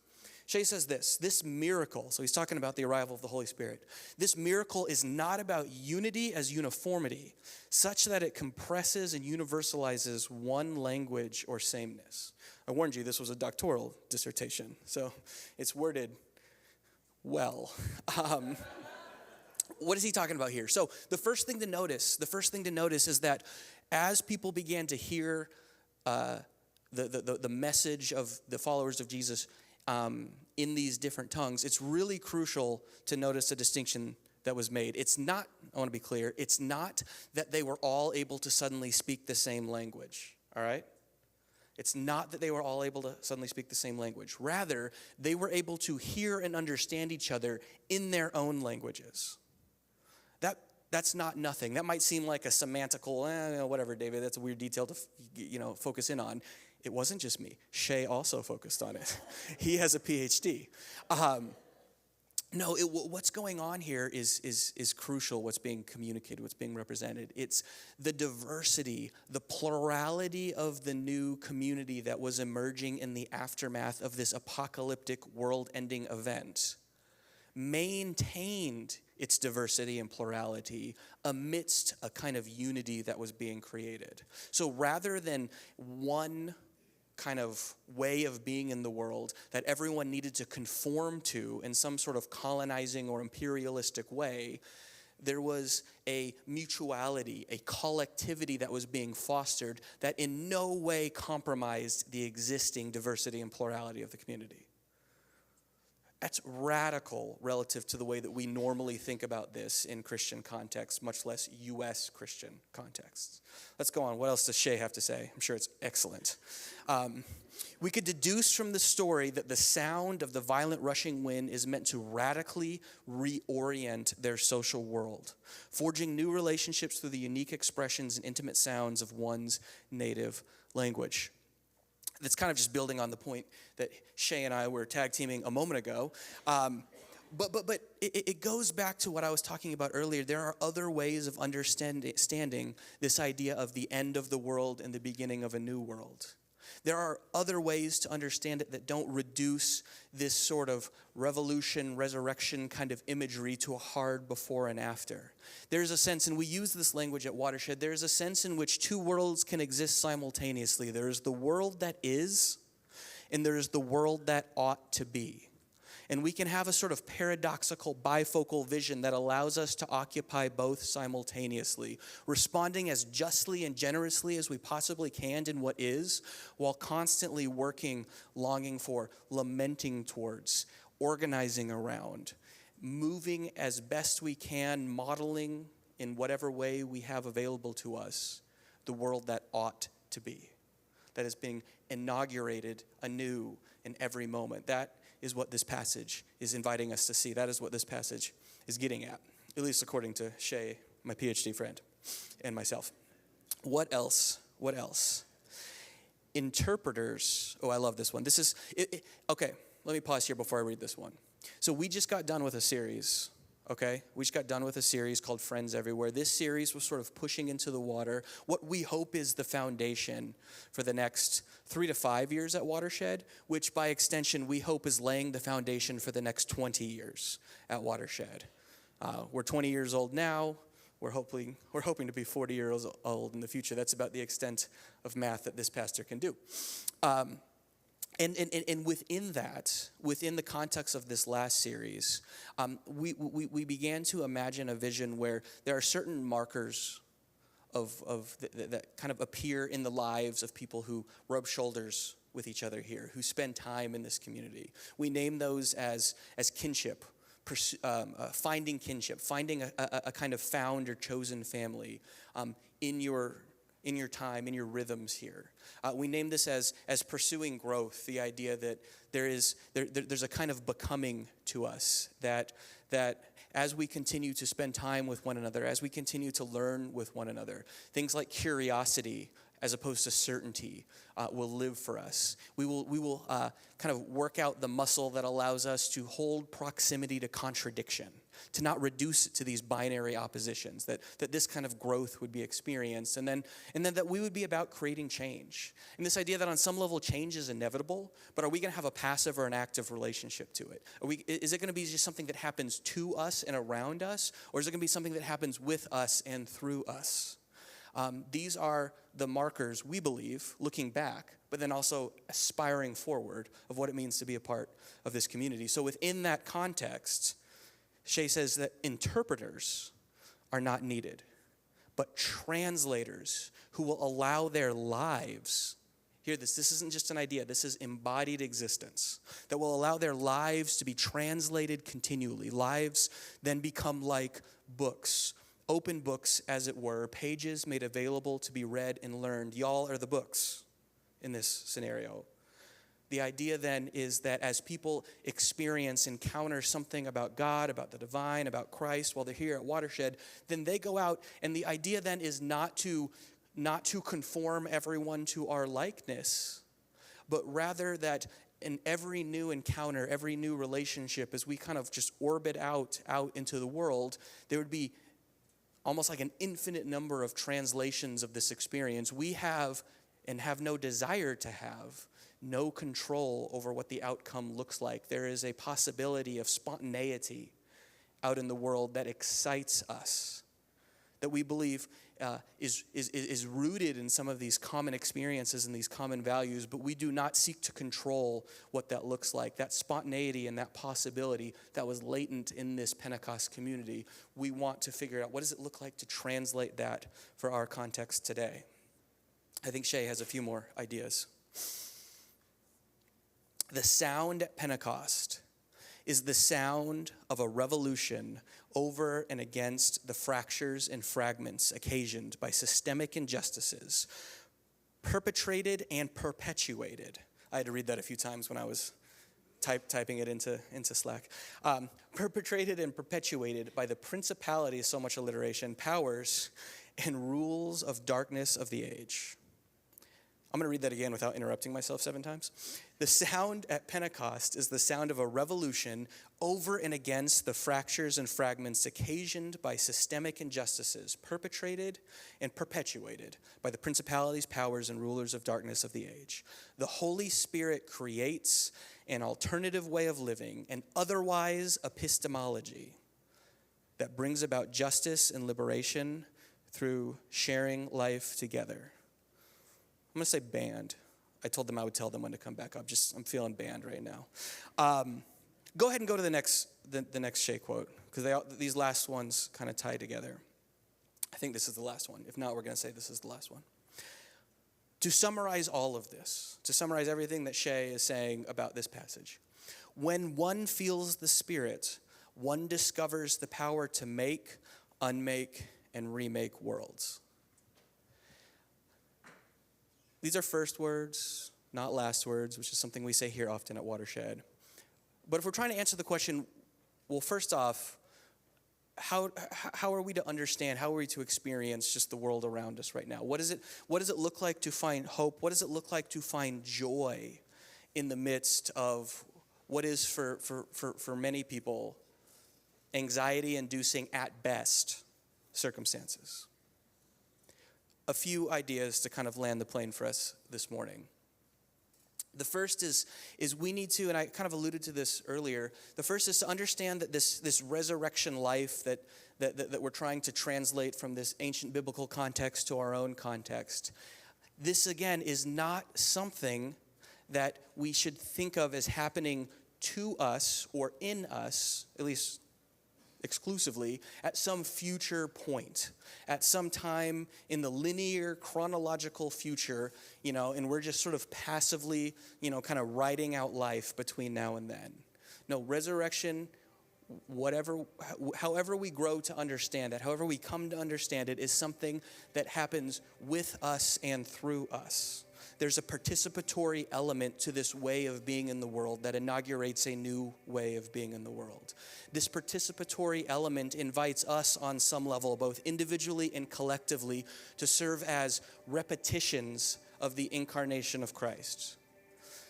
Shay says this miracle, so he's talking about the arrival of the Holy Spirit. This miracle is not about unity as uniformity, such that it compresses and universalizes one language or sameness. I warned you this was a doctoral dissertation, so it's worded well. What is he talking about here? So the first thing to notice is that as people began to hear the message of the followers of Jesus in these different tongues, it's really crucial to notice a distinction that was made. It's not, I want to be clear, it's not that they were all able to suddenly speak the same language, all right? It's not that they were all able to suddenly speak the same language. Rather, they were able to hear and understand each other in their own languages. That's not nothing. That might seem like a semantical, whatever, David, that's a weird detail to focus in on. It wasn't just me. Shay also focused on it. He has a PhD. What's going on here is crucial, what's being communicated, what's being represented. It's the diversity, the plurality of the new community that was emerging in the aftermath of this apocalyptic world-ending event maintained its diversity and plurality amidst a kind of unity that was being created. So rather than one kind of way of being in the world that everyone needed to conform to in some sort of colonizing or imperialistic way, there was a mutuality, a collectivity that was being fostered that in no way compromised the existing diversity and plurality of the community. That's radical relative to the way that we normally think about this in Christian contexts, much less U.S. Christian contexts. Let's go on. What else does Shay have to say? I'm sure it's excellent. We could deduce from the story that the sound of the violent rushing wind is meant to radically reorient their social world, forging new relationships through the unique expressions and intimate sounds of one's native language. that's kind of just building on the point that Shay and I were tag teaming a moment ago. But it goes back to what I was talking about earlier. There are other ways of understanding this idea of the end of the world and the beginning of a new world. There are other ways to understand it that don't reduce this sort of revolution, resurrection kind of imagery to a hard before and after. There's a sense, and we use this language at Watershed, there's a sense in which two worlds can exist simultaneously. There is the world that is, and there is the world that ought to be. And we can have a sort of paradoxical bifocal vision that allows us to occupy both simultaneously, responding as justly and generously as we possibly can in what is, while constantly working, longing for, lamenting towards, organizing around, moving as best we can, modeling in whatever way we have available to us, the world that ought to be, that is being inaugurated anew in every moment. That is what this passage is inviting us to see. That is what this passage is getting at least according to Shay, my PhD friend, and myself. What else? What else? Interpreters. Oh, I love this one. This is, okay, let me pause here before I read this one. So we just got done with a series, okay? We just got done with a series called Friends Everywhere. This series was sort of pushing into the water what we hope is the foundation for the next 3 to 5 years at Watershed, which by extension we hope is laying the foundation for the next 20 years at Watershed. We're 20 years old now. We're hoping to be 40 years old in the future. That's about the extent of math that this pastor can do. And within that, within the context of this last series, we began to imagine a vision where there are certain markers that kind of appear in the lives of people who rub shoulders with each other here, who spend time in this community. We name those as kinship, finding kinship, finding a kind of found or chosen family in your time, in your rhythms here. We name this as pursuing growth, the idea that there's a kind of becoming to us, that as we continue to spend time with one another, as we continue to learn with one another, things like curiosity as opposed to certainty will live for us. We will kind of work out the muscle that allows us to hold proximity to contradiction, to not reduce it to these binary oppositions, that this kind of growth would be experienced, and then that we would be about creating change. And this idea that on some level change is inevitable, but are we going to have a passive or an active relationship to it? Is it going to be just something that happens to us and around us, or is it going to be something that happens with us and through us? These are the markers, we believe, looking back, but then also aspiring forward of what it means to be a part of this community. So within that context, Shay says that interpreters are not needed, but translators who will allow their lives, hear this isn't just an idea, this is embodied existence, that will allow their lives to be translated continually. Lives then become like books, open books as it were, pages made available to be read and learned. Y'all are the books in this scenario. The idea then is that as people encounter something about God, about the divine, about Christ while they're here at Watershed, then they go out, and the idea then is not to conform everyone to our likeness, but rather that in every new encounter, every new relationship, as we kind of just orbit out into the world, there would be almost like an infinite number of translations of this experience. We have, and have no desire to have, no control over what the outcome looks like. There is a possibility of spontaneity out in the world that excites us, that we believe is rooted in some of these common experiences and these common values, but we do not seek to control what that looks like. That spontaneity and that possibility that was latent in this Pentecost community, we want to figure out what does it look like to translate that for our context today. I think Shay has a few more ideas. The sound at Pentecost is the sound of a revolution over and against the fractures and fragments occasioned by systemic injustices, perpetrated and perpetuated. I had to read that a few times when I was typing it into Slack. Perpetrated and perpetuated by the principalities, so much alliteration, powers and rules of darkness of the age. I'm going to read that again without interrupting myself 7 times. The sound at Pentecost is the sound of a revolution over and against the fractures and fragments occasioned by systemic injustices perpetrated and perpetuated by the principalities, powers, and rulers of darkness of the age. The Holy Spirit creates an alternative way of living, an otherwise epistemology that brings about justice and liberation through sharing life together. I'm going to say band. I told them I would tell them when to come back up. I'm feeling band right now. Go ahead and go to the next Shay quote, because these last ones kind of tie together. I think this is the last one. If not, we're going to say this is the last one. To summarize all of this, to summarize everything that Shay is saying about this passage, when one feels the Spirit, one discovers the power to make, unmake, and remake worlds. These are first words, not last words, which is something we say here often at Watershed. But if we're trying to answer the question, well, first off, how are we to understand, how are we to experience just the world around us right now? What does it look like to find hope? What does it look like to find joy in the midst of what is for many people anxiety-inducing at best circumstances? A few ideas to kind of land the plane for us this morning. The first is we need to, and I kind of alluded to this earlier, the first is to understand that this resurrection life that we're trying to translate from this ancient biblical context to our own context, this again is not something that we should think of as happening to us or in us, at least exclusively, at some future point, at some time in the linear chronological future, and we're just sort of passively, kind of writing out life between now and then. No, resurrection, however we grow to understand it, however we come to understand it, is something that happens with us and through us. There's a participatory element to this way of being in the world that inaugurates a new way of being in the world. This participatory element invites us on some level, both individually and collectively, to serve as repetitions of the incarnation of Christ.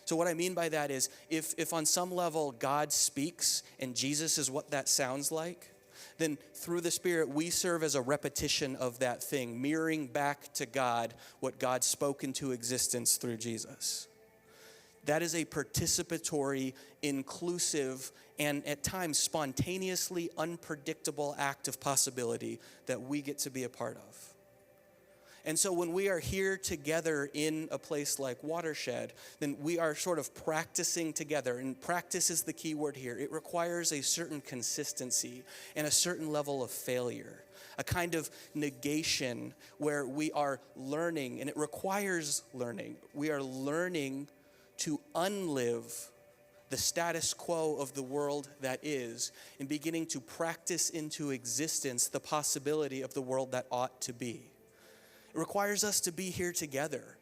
So what I mean by that is, if on some level God speaks and Jesus is what that sounds like, then through the Spirit we serve as a repetition of that thing, mirroring back to God what God spoke into existence through Jesus. That is a participatory, inclusive, and at times spontaneously unpredictable act of possibility that we get to be a part of. And so when we are here together in a place like Watershed, then we are sort of practicing together. And practice is the key word here. It requires a certain consistency and a certain level of failure, a kind of negation where we are learning, and it requires learning. We are learning to unlive the status quo of the world that is, and beginning to practice into existence the possibility of the world that ought to be. It requires us to be here together.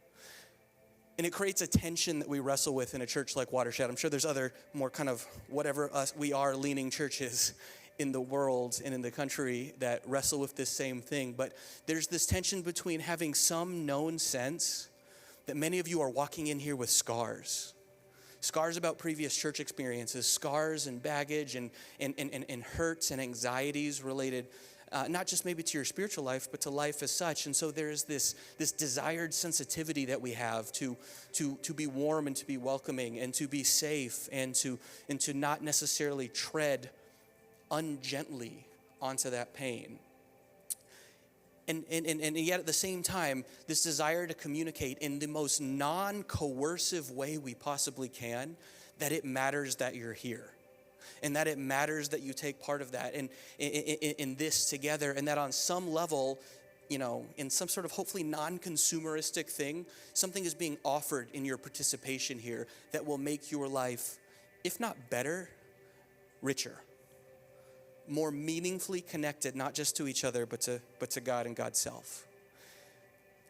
And it creates a tension that we wrestle with in a church like Watershed. I'm sure there's other more kind of whatever we are leaning churches in the world and in the country that wrestle with this same thing. But there's this tension between having some known sense that many of you are walking in here with scars. Scars about previous church experiences, scars and baggage and hurts and anxieties related not just maybe to your spiritual life, but to life as such. And so there's this desired sensitivity that we have to be warm and to be welcoming and to be safe and to not necessarily tread ungently onto that pain. And yet at the same time, this desire to communicate in the most non-coercive way we possibly can, that it matters that you're here. And that it matters that you take part of that and in this together, and that on some level, in some sort of hopefully non-consumeristic thing, something is being offered in your participation here that will make your life, if not better, richer, more meaningfully connected, not just to each other, but to God and God's self.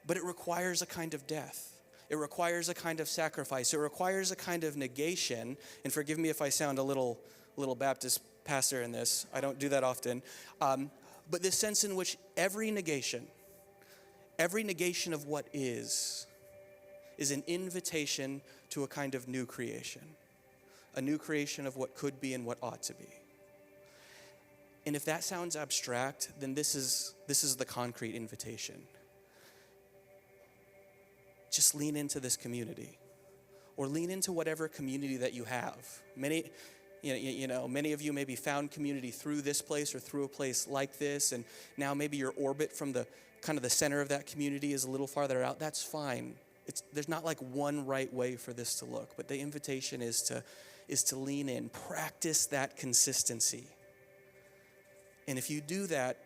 But it requires a kind of death. It requires a kind of sacrifice. It requires a kind of negation. And forgive me if I sound a little Baptist pastor in this. I don't do that often. But this sense in which every negation of what is is an invitation to a kind of new creation, a new creation of what could be and what ought to be. And if that sounds abstract, then this is the concrete invitation. Just lean into this community, or lean into whatever community that you have. Many of you maybe found community through this place or through a place like this, and now maybe your orbit from the kind of the center of that community is a little farther out. That's fine. There's not like one right way for this to look, but the invitation is to lean in, practice that consistency. And if you do that,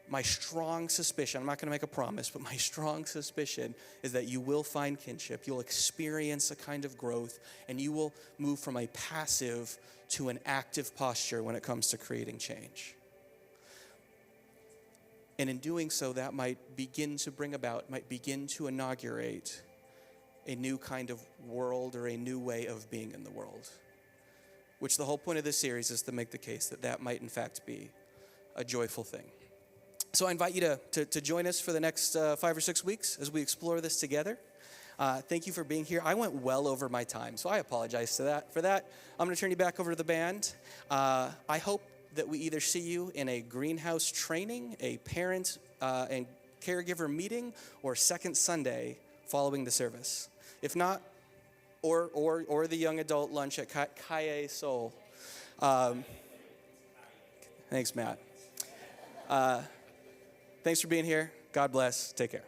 my strong suspicion, I'm not going to make a promise, but my strong suspicion is that you will find kinship, you'll experience a kind of growth, and you will move from a passive to an active posture when it comes to creating change. And in doing so, that might begin to inaugurate a new kind of world or a new way of being in the world, which the whole point of this series is to make the case that might in fact be a joyful thing. So I invite you to join us for the next 5 or 6 weeks as we explore this together. Thank you for being here. I went well over my time, so I apologize for that. I'm going to turn you back over to the band. I hope that we either see you in a greenhouse training, a parent and caregiver meeting, or second Sunday following the service. If not, or the young adult lunch at Kaye Seoul. Thanks, Matt. Thanks for being here. God bless. Take care.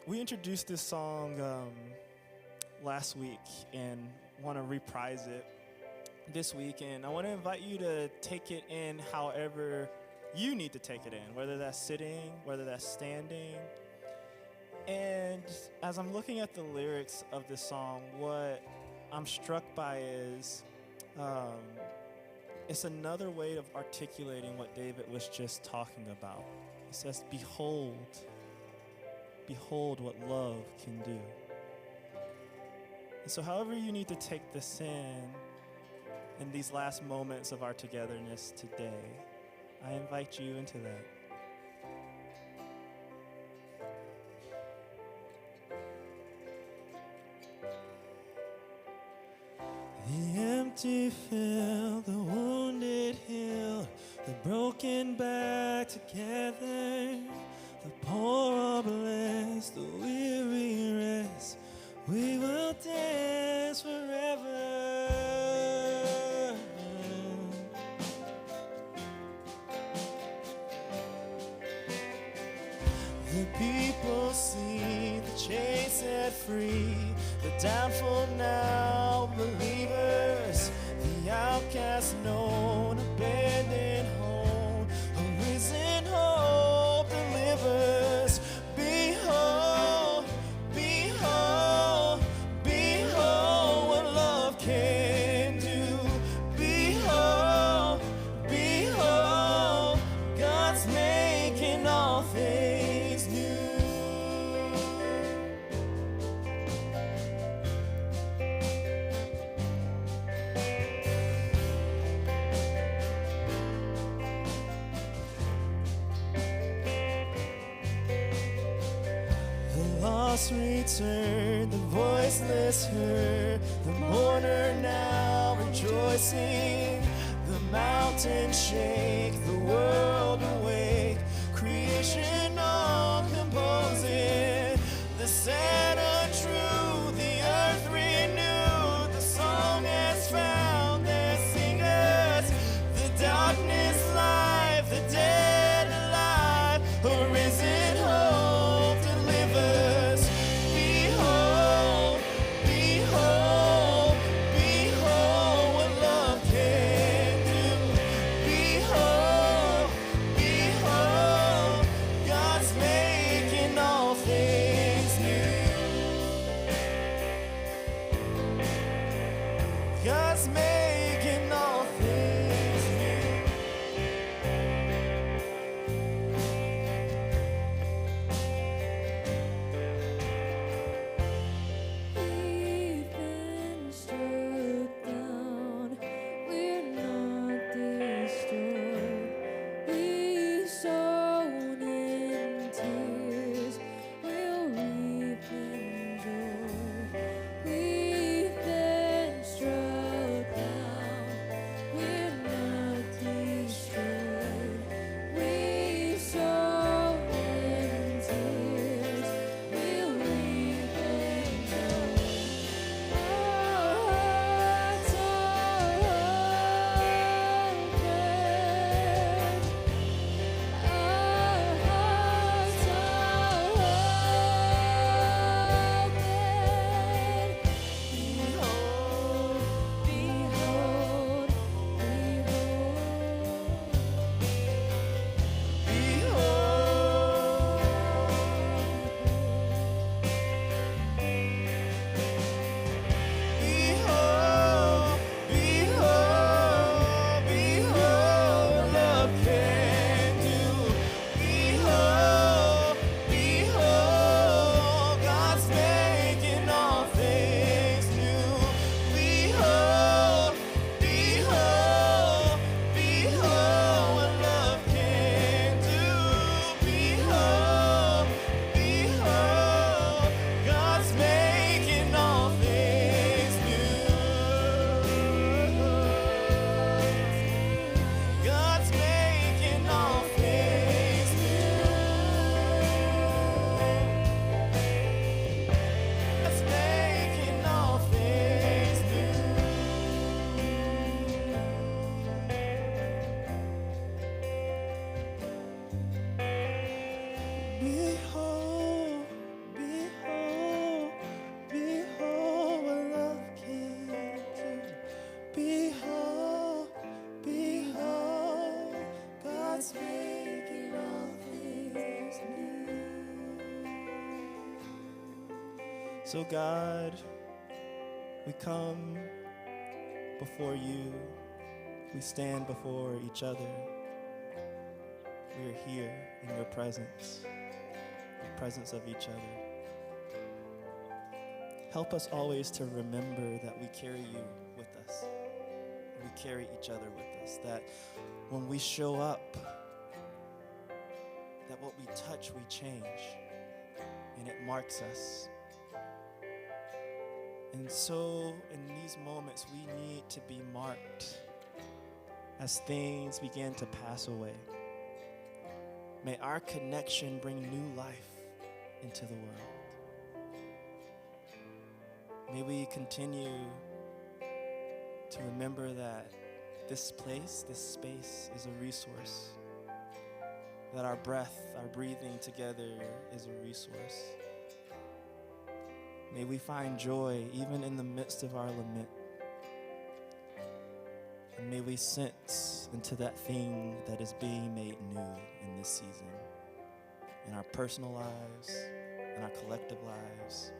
We introduced this song last week and want to reprise it this week. And I want to invite you to take it in however you need to take it in, whether that's sitting, whether that's standing. And as I'm looking at the lyrics of this song, what I'm struck by is it's another way of articulating what David was just talking about. It says, behold what love can do. And so however you need to take this in these last moments of our togetherness today, I invite you into that. The empty fill, the wounded heal, the broken back together, the poor are blessed, the weary rest. We will dance forever. The people see the chains set free, the downfall now believers, the outcast known, abandoned home, a risen hope delivers. Behold, behold, behold what love can do. Behold, behold, God's making all things new. The lost return, the voiceless heard, the mourner now rejoicing. The mountains shake, the world awake, creation all composing. The sad untrue, the earth renewed, the song has found their singers. The darkness life, the dead alive, a risen hope delivers. Behold, behold, behold what love can do. Behold, behold. Behold, behold, behold what love can do. Behold, behold, God's making all things new. So God, we come before you. We stand before each other. We are here in your presence, the presence of each other. Help us always to remember that we carry you with us. We carry each other with us. That when we show up, that what we touch, we change. And it marks us. And so in these moments, we need to be marked as things begin to pass away. May our connection bring new life into the world. May we continue to remember that this place, this space is a resource. That our breath, our breathing together is a resource. May we find joy even in the midst of our lament. And may we sense into that thing that is being made new in this season, in our personal lives, in our collective lives,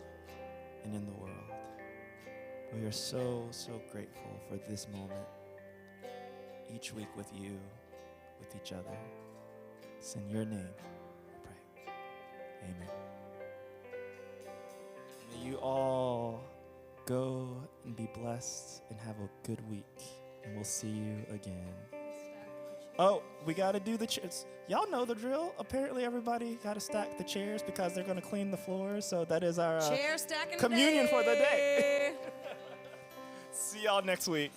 and in the world. We are so, so grateful for this moment, each week with you, with each other. It's in your name we pray. Amen. May you all go and be blessed and have a good week. And we'll see you again. Oh, we got to do the chairs. Y'all know the drill. Apparently, everybody got to stack the chairs because they're going to clean the floors. So that is our Chair stacking communion day. for the day. See y'all next week.